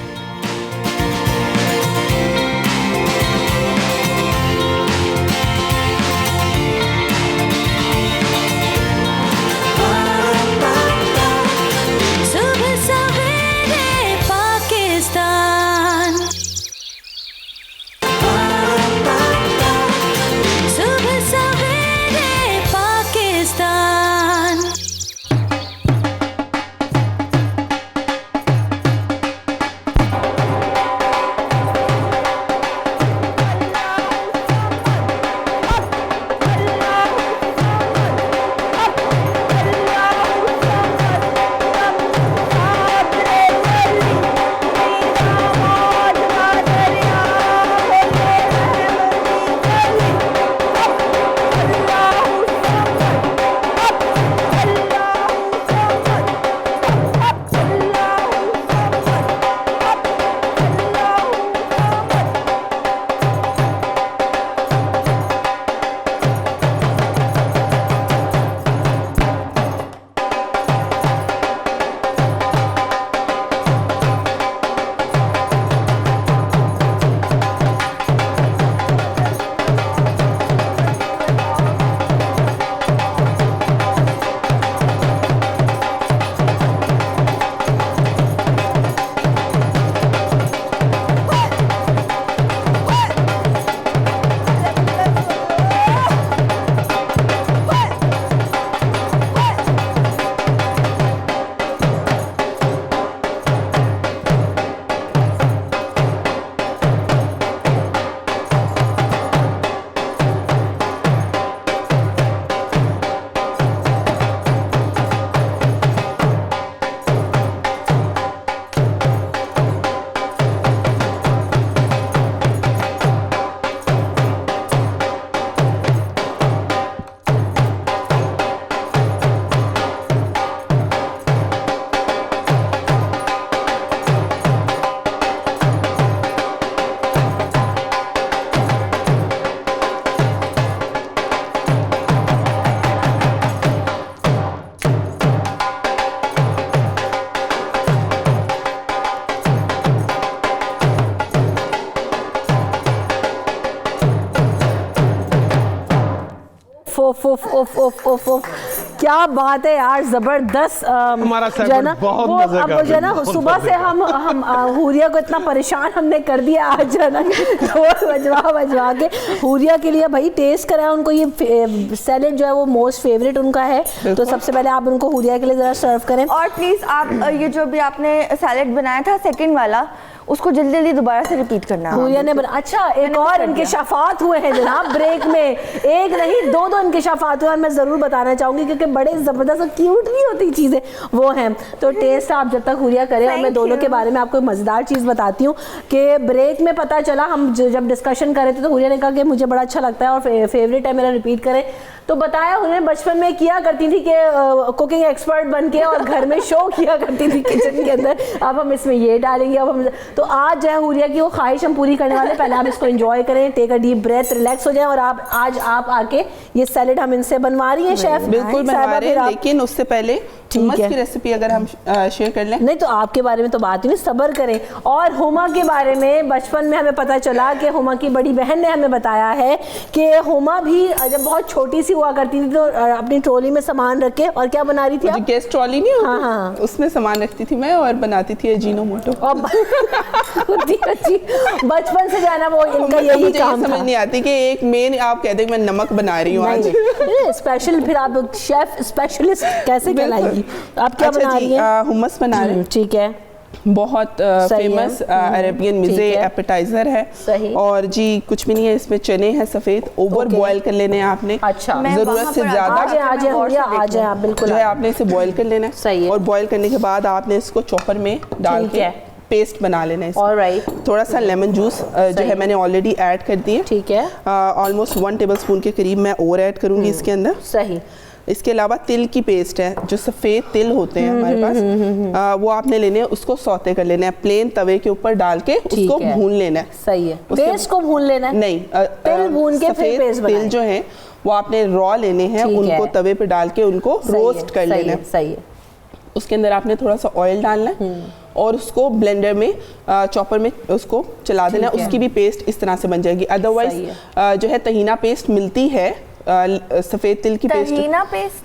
[SPEAKER 2] क्या बात है यार, जबरदस्त।
[SPEAKER 8] हमारा सेगमेंट बहुत मजे का,
[SPEAKER 2] जो है ना सुबह से हम हुरिया को इतना परेशान हमने कर दिया आज है ना, तो बजवा के हुरिया के लिए भाई टेस्ट कराया उनको। ये सैलेड जो है वो मोस्ट फेवरेट उनका है, तो सबसे पहले आप उनको हुरिया के लिए जरा सर्व करें।
[SPEAKER 3] और प्लीज आप ये जो भी आपने सैलेड बनाया था सेकंड वाला, उसको जल्दी जल्दी दोबारा से रिपीट करना।
[SPEAKER 2] हुरिया ने अच्छा एक और इंकिशाफात हुए हैं जनाब ब्रेक में, एक नहीं दो इंकिशाफात हुए और मैं ज़रूर बताना चाहूँगी क्योंकि बड़े ज़बरदस्त और क्यूट नहीं होती चीज़ें वो हैं। तो टेस्ट आप जब तक हुरिया करें, और मैं दोनों के बारे में आपको मज़ेदार चीज़ बताती हूँ कि ब्रेक में पता चला, हम जब डिस्कशन कर रहे थे तो हुरिया ने कहा कि मुझे बड़ा अच्छा लगता है और फेवरेट है मेरा, रिपीट करें। तो बताया उन्होंने बचपन में किया करती थी कि कुकिंग एक्सपर्ट बन के और घर में शो किया करती थी किचन के अंदर, अब हम इसमें ये डालेंगे, अब हम। तो आज जो है हुरिया की वो ख्वाहिश हम पूरी करने वाले। पहले आप इसको एंजॉय करें, take a deep breath, relax हो जाएं। और आज आप आके ये सैलेड हम इनसे बनवा रही हैं शेफ।
[SPEAKER 10] बिल्कुल बनवा रहे हैं, लेकिन उससे पहले हुमस की रेसिपी अगर हम शेयर कर लें।
[SPEAKER 2] नहीं तो आपके बारे में तो बात ही नहीं, सब्र करें। और हुमा के बारे में बचपन में हमें पता चला कि हुमा की बड़ी बहन ने हमें बताया है कि हुमा भी जब बहुत छोटी सी हुआ करती थी तो अपनी ट्रॉली में सामान रख के और क्या बना रही थी?
[SPEAKER 10] गैस ट्रॉली नहीं होती?
[SPEAKER 2] हाँ हाँ,
[SPEAKER 10] उसमें सामान रखती थी मैं और बनाती थी अजीनोमोटो।
[SPEAKER 2] बचपन से जाना वो इनका यही काम था।
[SPEAKER 10] समझ नहीं आती कि एक मेन आप कहते हैं मैं नमक बना रही हूँ आज
[SPEAKER 2] स्पेशल, फिर आप शेफ स्पेशलिस्ट कैसे कहलाएंगी? आप क्या बना रही हैं?
[SPEAKER 10] हुमस बना रहे हैं।
[SPEAKER 2] ठीक है,
[SPEAKER 10] बहुत फेमस अरेबियन मिज़े एपेटाइजर है। और जी कुछ भी नहीं है इसमें, चने हैं सफ़ेद, ओवर बॉयल कर लेने हैं आपने।
[SPEAKER 2] अच्छा,
[SPEAKER 10] जरूरत से ज्यादा
[SPEAKER 2] आ जाए आप बिल्कुल
[SPEAKER 10] जो है आपने इसे बॉयल कर लेना है।
[SPEAKER 2] सही है।
[SPEAKER 10] और बॉयल करने के बाद आपने इसको चॉपर में डाल के पेस्ट बना लेना है।
[SPEAKER 2] ऑलराइट।
[SPEAKER 10] थोड़ा सा लेमन जूस जो है मैंने ऑलरेडी ऐड कर दिए।
[SPEAKER 2] ठीक है।
[SPEAKER 10] ऑलमोस्ट 1 टेबलस्पून के करीब मैं और ऐड करूंगी इसके अंदर।
[SPEAKER 2] सही।
[SPEAKER 10] इसके अलावा तिल की पेस्ट है, जो सफ़ेद तिल होते हैं हमारे पास, वो आपने लेने हैं, उसको सौते कर लेना है, प्लेन तवे के ऊपर डाल के उसको भून लेना है।
[SPEAKER 2] सही है। पेस्ट को भून लेना है?
[SPEAKER 10] नहीं,
[SPEAKER 2] तिल भून के फिर पेस्ट बनाना है।
[SPEAKER 10] तिल जो है वो आपने रॉ लेने हैं, उनको तवे पे डाल के उनको रोस्ट कर लेना है।
[SPEAKER 2] सही है।
[SPEAKER 10] उसके अंदर आपने थोड़ा सा ऑयल डालना है और उसको ब्लेंडर में चॉपर में उसको चला देना है। उसकी भी पेस्ट इस तरह से बन जाएगी। अदरवाइज जो है तहीना पेस्ट मिलती है, सफ़ेद तिल की पेस्ट,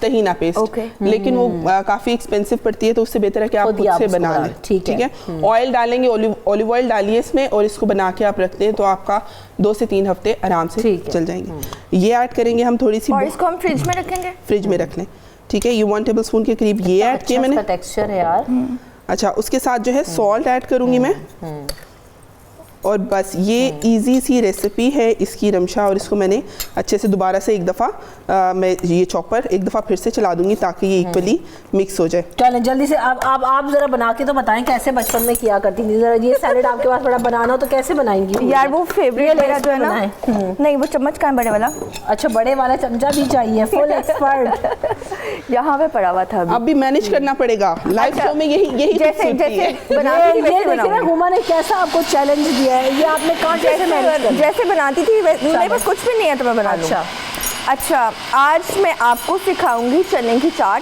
[SPEAKER 10] तहीना पेस्ट, लेकिन वो काफ़ी एक्सपेंसिव पड़ती है, तो उससे बेहतर है कि आप खुद से बना लें। ठीक है। ऑयल डालेंगे, ऑलिव ऑयल डालिए इसमें और इसको बना के आप रखते हैं तो आपका 2 से 3 हफ्ते आराम से चल जाएंगे। ये ऐड करेंगे हम थोड़ी सी,
[SPEAKER 3] और इसको हम फ्रिज में रखेंगे।
[SPEAKER 10] फ्रिज में रख लें। ठीक है, ये 1 टेबलस्पून के करीब ये ऐड किया मैंने।
[SPEAKER 2] टेक्सचर है यार।
[SPEAKER 10] अच्छा, उसके साथ जो है सॉल्ट ऐड करूंगी मैं। और बस ये इजी सी रेसिपी है इसकी रमशा। और इसको मैंने अच्छे से दोबारा से एक दफ़ा मैं ये चॉपर एक दफ़ा फिर से चला दूंगी ताकि ये इक्वली मिक्स हो जाए।
[SPEAKER 2] चलें जल्दी से आप ज़रा बना के तो बताएं कैसे बचपन में किया करती थी। जरा ये सैलेड आपके पास बड़ा बनाना हो तो कैसे बनाएंगी?
[SPEAKER 3] यार वो फेवरेट मेरा जो है ना, नहीं वो चम्मच कहाँ है बड़े वाला?
[SPEAKER 2] अच्छा, बड़े वाला चमचा भी चाहिए, फुल एक्सपर्ट
[SPEAKER 3] यहाँ पे पड़ा हुआ था।
[SPEAKER 10] अब भी मैनेज करना पड़ेगा लाइव शो में, यही
[SPEAKER 3] जैसे
[SPEAKER 2] हुमा ने कैसा आपको चैलेंज दिया है, ये आपने कहाँ
[SPEAKER 3] जैसे बनाती थी मेरे पास कुछ भी नहीं है तो मैं बना लूँ। अच्छा, आज मैं आपको सिखाऊंगी चने की चाट।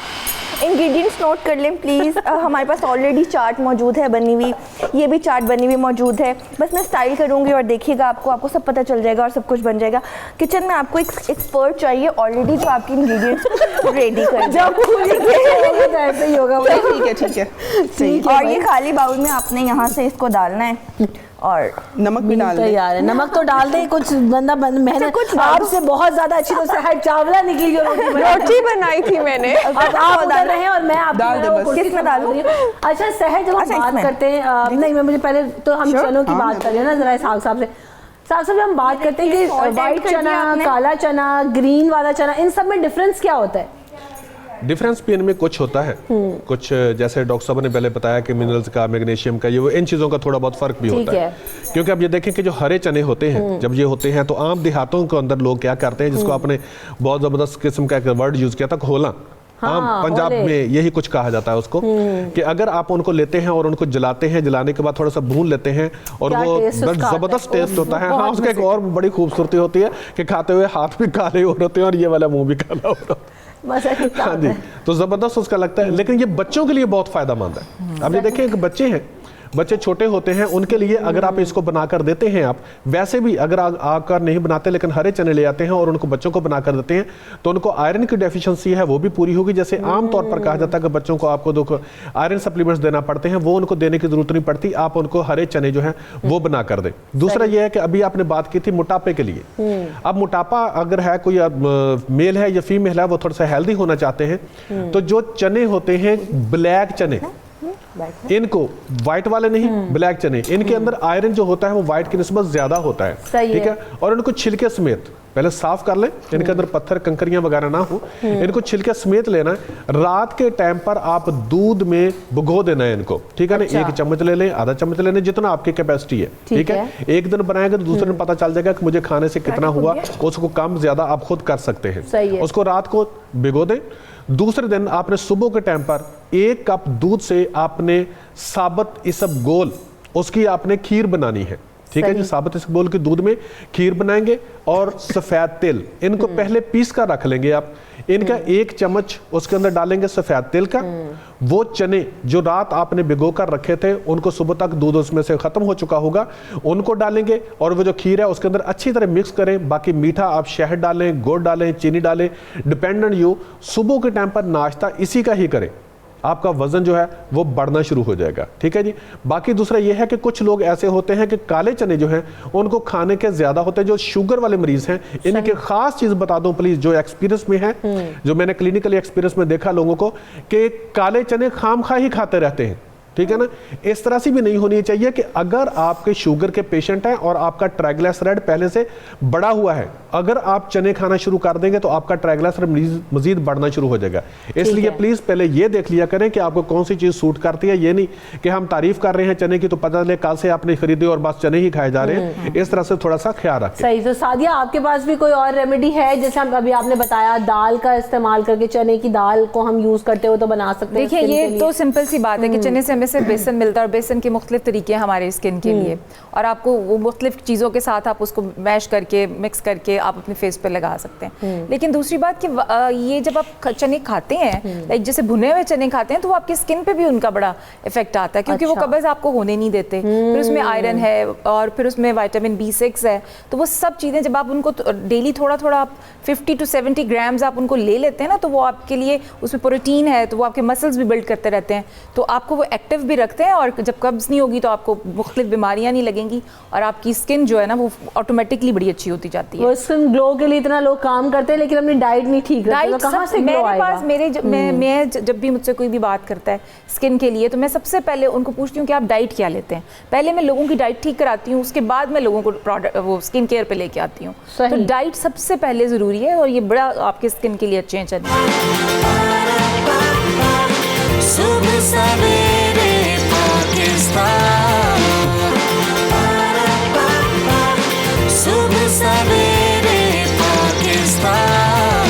[SPEAKER 3] इंग्रेडिएंट्स नोट कर लें प्लीज़। हमारे पास ऑलरेडी चाट मौजूद है बनी हुई, ये भी चाट बनी हुई मौजूद है। बस मैं स्टाइल करूँगी और देखिएगा आपको सब पता चल जाएगा और सब कुछ बन जाएगा। किचन में आपको एक एक्सपर्ट चाहिए ऑलरेडी जो आपकी इंग्रेडिएंट्स रेडी कर
[SPEAKER 2] ऐसे ही होगा।
[SPEAKER 10] ठीक है।
[SPEAKER 3] और ये खाली बाउल में आपने यहाँ से इसको डालना है और
[SPEAKER 10] नमक भी डाल दें।
[SPEAKER 2] यार नमक तो डाल दे, कुछ बंदा मेहनत कुछ आपसे बहुत ज्यादा अच्छी तरह से हट चावला निकली जो
[SPEAKER 9] रोटी बनाई थी मैंने।
[SPEAKER 2] अब आप उधर रहे और मैं आपको
[SPEAKER 3] किसमें डालूं?
[SPEAKER 2] अच्छा सहज, जब हम बात करते हैं, नहीं मैं मुझे पहले तो हम चनों की बात कर रहे हैं ना जरा साग साहब से। साग साहब हम बात करते हैं कि व्हाइट चना, काला चना, ग्रीन वाला चना, इन सब में डिफरेंस क्या होता है?
[SPEAKER 8] डिफरेंस भी इनमें कुछ होता है, कुछ जैसे डॉक्टर साहब ने पहले बताया कि मिनरल्स का, मैग्नीशियम का, ये वो इन चीज़ों का थोड़ा बहुत फर्क भी होता है। क्योंकि अब ये देखें कि जो हरे चने होते हैं जब ये होते हैं तो आम देहातों के अंदर लोग क्या करते हैं, जिसको आपने बहुत ज़बरदस्त किस्म का एक वर्ड यूज़ किया था, खोला। आम पंजाब में यही कुछ कहा जाता है उसको, कि अगर आप उनको लेते हैं और उनको जलाते हैं, जलाने के बाद थोड़ा सा भून लेते हैं और वो जबरदस्त टेस्ट होता है। हाँ, उसका एक और बड़ी खूबसूरती होती है कि खाते हुए हाथ भी काले हो रहे हैं और ये वाला मुंह भी काला हो रहा है। हाँ जी, तो जबरदस्त उसका लगता है। लेकिन ये बच्चों के लिए बहुत फायदेमंद है। अब ये देखिए, बच्चे हैं, बच्चे छोटे होते हैं, उनके लिए अगर आप इसको बनाकर देते हैं, आप वैसे भी अगर आकर नहीं बनाते लेकिन हरे चने ले आते हैं और उनको बच्चों को बनाकर देते हैं तो उनको आयरन की डेफिशिएंसी है वो भी पूरी होगी। जैसे आमतौर पर कहा जाता है कि बच्चों को आपको दो आयरन सप्लीमेंट्स देना पड़ते हैं, वो उनको देने की जरूरत नहीं पड़ती, आप उनको हरे चने जो है वो बना कर दें। दूसरा यह है कि अभी आपने बात की थी मोटापे के लिए। अब मोटापा अगर है, कोई मेल है या फीमेल है, वो थोड़ा सा हेल्दी होना चाहते हैं, तो जो चने होते हैं ब्लैक चने, इनको व्हाइट वाले नहीं, ब्लैक चने, इनके अंदर आयरन जो होता है वो व्हाइट की निस्बत ज्यादा होता है। ठीक है। और इनको छिलके समेत पहले साफ कर लें, इनके अंदर पत्थर कंकरियां वगैरह ना हो, इनको छिलके समेत लेना है। रात के टाइम पर आप दूध में भिगो देना है इनको। ठीक है ना। 1 चम्मच ले लें, आधा चम्मच ले लें, जितना आपकी कैपेसिटी है। ठीक है। एक दिन बनाएंगे तो दूसरे दिन पता चल जाएगा कि मुझे खाने से कितना हुआ, उसको कम ज्यादा आप खुद कर सकते हैं। उसको रात को भिगो दें। दूसरे दिन आपने सुबह के टाइम पर 1 कप दूध से आपने साबुत इसबगोल उसकी आपने खीर बनानी है। ठीक है जी। साबुत इसबगोल के दूध में खीर बनाएंगे और सफ़ेद तिल, इनको पहले पीस कर रख लेंगे आप। इनका 1 चम्मच उसके अंदर डालेंगे सफ़ेद तिल का। वो चने जो रात आपने भिगो कर रखे थे, उनको सुबह तक दूध उसमें से ख़त्म हो चुका होगा, उनको डालेंगे और वो जो खीर है उसके अंदर अच्छी तरह मिक्स करें। बाकी मीठा आप शहद डालें, गुड़ डालें, चीनी डालें, डिपेंड ऑन यू। सुबह के टाइम पर नाश्ता इसी का ही करें, आपका वजन जो है वो बढ़ना शुरू हो जाएगा, ठीक है जी। बाकी दूसरा ये है कि कुछ लोग ऐसे होते हैं कि काले चने जो हैं उनको खाने के ज़्यादा होते हैं, जो शुगर वाले मरीज़ हैं। इनकी ख़ास चीज़ बता दूं प्लीज़, जो एक्सपीरियंस में है, जो मैंने क्लिनिकली एक्सपीरियंस में देखा लोगों को, कि काले चने खामखा ही खाते रहते हैं, ठीक है ना। इस तरह से भी नहीं होनी चाहिए कि अगर आपके शुगर के पेशेंट हैं और आपका ट्राइग्लिसराइड पहले से बढ़ा हुआ है, अगर आप चने खाना शुरू कर देंगे तो आपका ट्राइग्लिसराइड मजीद बढ़ना शुरू हो जाएगा। इसलिए प्लीज पहले ये देख लिया करें कि आपको कौन सी चीज सूट करती है। ये नहीं कि हम तारीफ कर रहे हैं चने की तो पता चले कल से आपने खरीदे और बस चने ही खाए जा रहे हैं। इस तरह से थोड़ा सा ख्याल रखें।
[SPEAKER 2] सही। तो सादिया, आपके पास भी कोई और रेमेडी है? जैसे हम अभी आपने बताया दाल का इस्तेमाल करके, चने की दाल को हम यूज करते हो तो बना सकते हैं।
[SPEAKER 11] देखिए ये तो सिंपल सी बात है कि चने से हमें सिर्फ बेसन मिलता है और बेसन के मुख्तलिफ तरीके हैं हमारे स्किन के लिए, और आपको वो मुख्तलिफ चीज़ों के साथ आप उसको मैश करके मिक्स करके आप अपने फेस पे लगा सकते हैं। लेकिन दूसरी बात कि ये जब आप चने खाते हैं, लाइक जैसे भुने हुए चने खाते हैं, तो वो आपकी स्किन पे भी उनका बड़ा इफेक्ट आता है, क्योंकि वो कब्ज़ आपको होने नहीं देते। फिर उसमें आयरन है और फिर उसमें विटामिन B6 है, तो वो सब चीज़ें जब आप उनको डेली थोड़ा थोड़ा आप 50 to 70 ग्राम्स आप उनको ले लेते हैं ना, तो वो आपके लिए, उसमें प्रोटीन है तो वो आपके मसल्स भी बिल्ड करते रहते हैं, तो आपको वो एक्टिव भी रखते हैं। और जब कब्ज़ नहीं होगी तो आपको मुख्तलिफ बीमारियां नहीं लगेंगी और आपकी स्किन जो है ना वो ऑटोमेटिकली बड़ी अच्छी होती जाती है।
[SPEAKER 2] वो स्किन ग्लो के लिए इतना लोग काम करते हैं लेकिन अपनी डाइट नहीं ठीक रखते, तो कहाँ से ग्लो आएगा?
[SPEAKER 11] मैं जब भी मुझसे कोई भी बात करता है स्किन के लिए, तो मैं सबसे पहले उनको पूछती हूँ कि आप डाइट क्या लेते हैं। पहले मैं लोगों की डाइट ठीक कराती हूँ, उसके बाद मैं लोगों को प्रोडक्ट वो स्किन केयर पे लेके आती हूँ। तो डाइट सबसे पहले ज़रूरी है और ये बड़ा आपके स्किन के लिए अच्छे हैं चने।
[SPEAKER 1] सुबह सवेरे पाकिस्तान, सुबह सवेरे पाकिस्तान।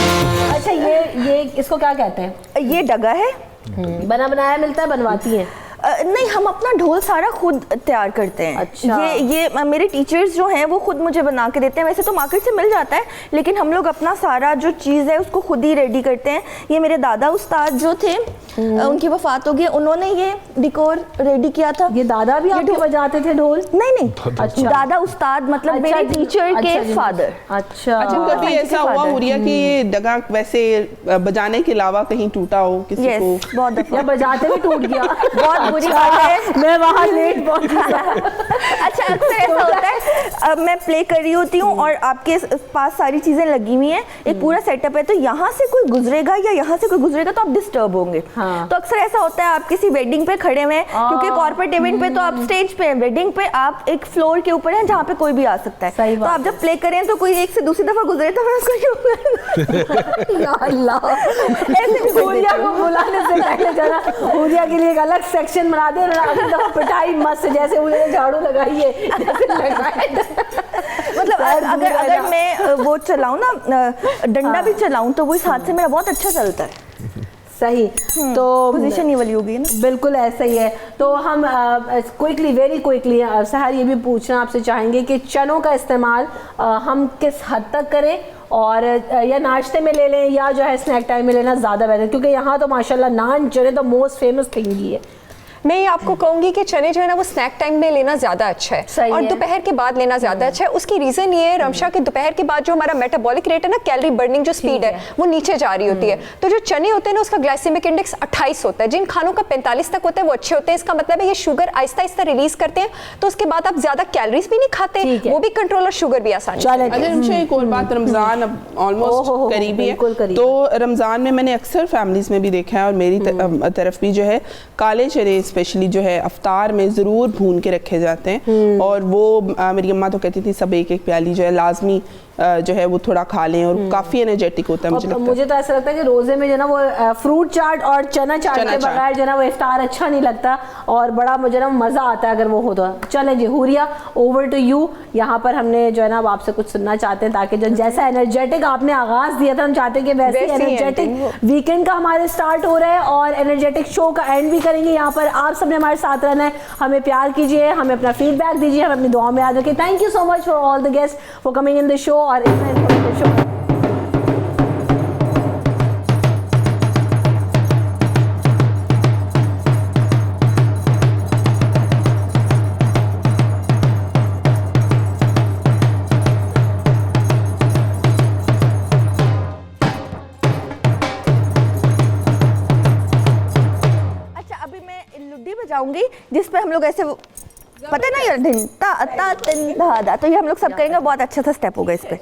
[SPEAKER 2] अच्छा, ये इसको क्या कहते हैं?
[SPEAKER 3] ये डगा है,
[SPEAKER 2] बना बनाया मिलता है, बनवाती है?
[SPEAKER 3] नहीं, हम अपना ढोल सारा खुद तैयार करते हैं।
[SPEAKER 2] अच्छा।
[SPEAKER 3] ये मेरे टीचर्स जो हैं वो खुद मुझे बना के देते हैं। वैसे तो मार्केट से मिल जाता है, लेकिन हम लोग अपना सारा जो चीज़ है उसको खुद ही रेडी करते हैं। ये मेरे दादा उस्ताद जो थे, उनकी वफात हो गई, उन्होंने ये डेकोर रेडी किया था।
[SPEAKER 2] ये दादा भी आपके बजाते थे ढोल?
[SPEAKER 3] नहीं,
[SPEAKER 2] अच्छा।
[SPEAKER 3] दादा उस्ताद मतलब मेरे टीचर के फादर।
[SPEAKER 2] अच्छा।
[SPEAKER 10] कभी ऐसा हुआ हुरिया कि ये डगा वैसे बजाने के अलावा कहीं टूटा हो किसी को?
[SPEAKER 3] बहुत दफा
[SPEAKER 2] बजाते हुए टूट गया।
[SPEAKER 3] बहुत बुरी बात है,
[SPEAKER 2] मैं वहाँ लेट पहुंची।
[SPEAKER 3] अच्छा, अक्सर ऐसा होता है, अब मैं प्ले कर रही होती हूँ और आपके पास सारी चीजें लगी हुई हैं, एक पूरा सेटअप है, तो यहाँ से कोई गुजरेगा या यहाँ से कोई गुजरेगा तो आप डिस्टर्ब होंगे। तो अक्सर ऐसा होता है, आप किसी वेडिंग पे खड़े हुए हैं, क्योंकि कॉर्पोरेट इवेंट पे तो आप स्टेज पे हैं, वेडिंग पे आप एक फ्लोर के ऊपर हैं जहाँ पे कोई भी आ सकता है। तो आप जब प्ले करें तो कोई एक से दूसरी दफा गुजरे तो मैं उसको
[SPEAKER 2] या अल्लाह, ऐसे हुरिया को बुलाने से पहले जरा हुरिया के लिए एक अलग सेक्शन बना दे, पिटाई मस्त, जैसे उन्होंने झाड़ू लगाई है
[SPEAKER 3] मतलब अगर मैं वो चलाऊं ना, डंडा भी चलाऊं, तो वो इस हाथ से मेरा बहुत अच्छा चलता है।
[SPEAKER 2] सही। तो
[SPEAKER 3] पोजीशन ये वाली होगी ना?
[SPEAKER 2] बिल्कुल ऐसा ही है। तो हम क्विकली, वेरी क्विकली सहर ये भी पूछना आपसे चाहेंगे कि चनों का इस्तेमाल हम किस हद तक करें, और या नाश्ते में ले लें या जो है स्नैक टाइम में लेना ज़्यादा बेहतर, क्योंकि यहाँ तो माशाल्लाह नान चने तो मोस्ट फेमस थिंग ही है।
[SPEAKER 9] मैं ये आपको कहूंगी कि चने जो है ना वो स्नैक टाइम में लेना ज़्यादा अच्छा है और दोपहर के बाद लेना ज़्यादा अच्छा है। उसकी रीज़न ये है रमशा कि दोपहर के बाद जो हमारा मेटाबॉलिक रेट है ना, कैलोरी बर्निंग जो स्पीड है वो नीचे जा रही होती है। तो जो चने होते हैं ना उसका ग्लाइसेमिक इंडेक्स 28 होता है, जिन खानों का 45 तक होता है वो अच्छे होते हैं। इसका मतलब है ये शुगर आहिस्ता आहिस्ता रिलीज करते हैं, तो उसके बाद आप ज़्यादा कैलोरीज भी नहीं खाते, वो भी कंट्रोल और शुगर भी आसान।
[SPEAKER 10] अच्छा, एक और बात, रमज़ान अब ऑलमोस्ट करीबी है, तो रमज़ान में मैंने अक्सर फैमिलीज में भी देखा है और मेरी तरफ भी जो है काले चने स्पेशली जो है अफ्तार में ज़रूर भून के रखे जाते हैं। और वो मेरी अम्मा तो कहती थी सब एक एक प्याली जो है लाजमी जो है वो थोड़ा खा लें, और काफ़ी एनर्जेटिक होता है।
[SPEAKER 2] मुझे तो ऐसा लगता है कि रोज़े में जो ना वो फ्रूट चाट और चना चाट के बगैर जो ना वो इफ्तार अच्छा नहीं लगता, और बड़ा मुझे ना मज़ा आता है अगर वो हो तो। चले जी हुरिया, ओवर टू यू। यहाँ पर हमने जो है ना आपसे कुछ सुनना चाहते हैं, ताकि जो जैसा एनर्जेटिक आपने आगाज़ दिया था, हम चाहते हैं कि वैसे एनर्जेटिक वीकेंड का हमारे स्टार्ट हो रहा है और एनर्जेटिक शो का एंड भी करेंगे। यहाँ पर आप सबने हमारे साथ रहना है, हमें प्यार कीजिए, हमें अपना फीडबैक दीजिए, हमें अपनी दुआ में याद रखिए। Thank you so much for all the guest for coming in the show और इतना शो।
[SPEAKER 3] जाऊंगी जिस पे हम लोग ऐसे पता है ना ये धिन ता ता तिन धा धा, तो ये हम लोग सब करेंगे, बहुत अच्छा सा स्टेप होगा इस पे।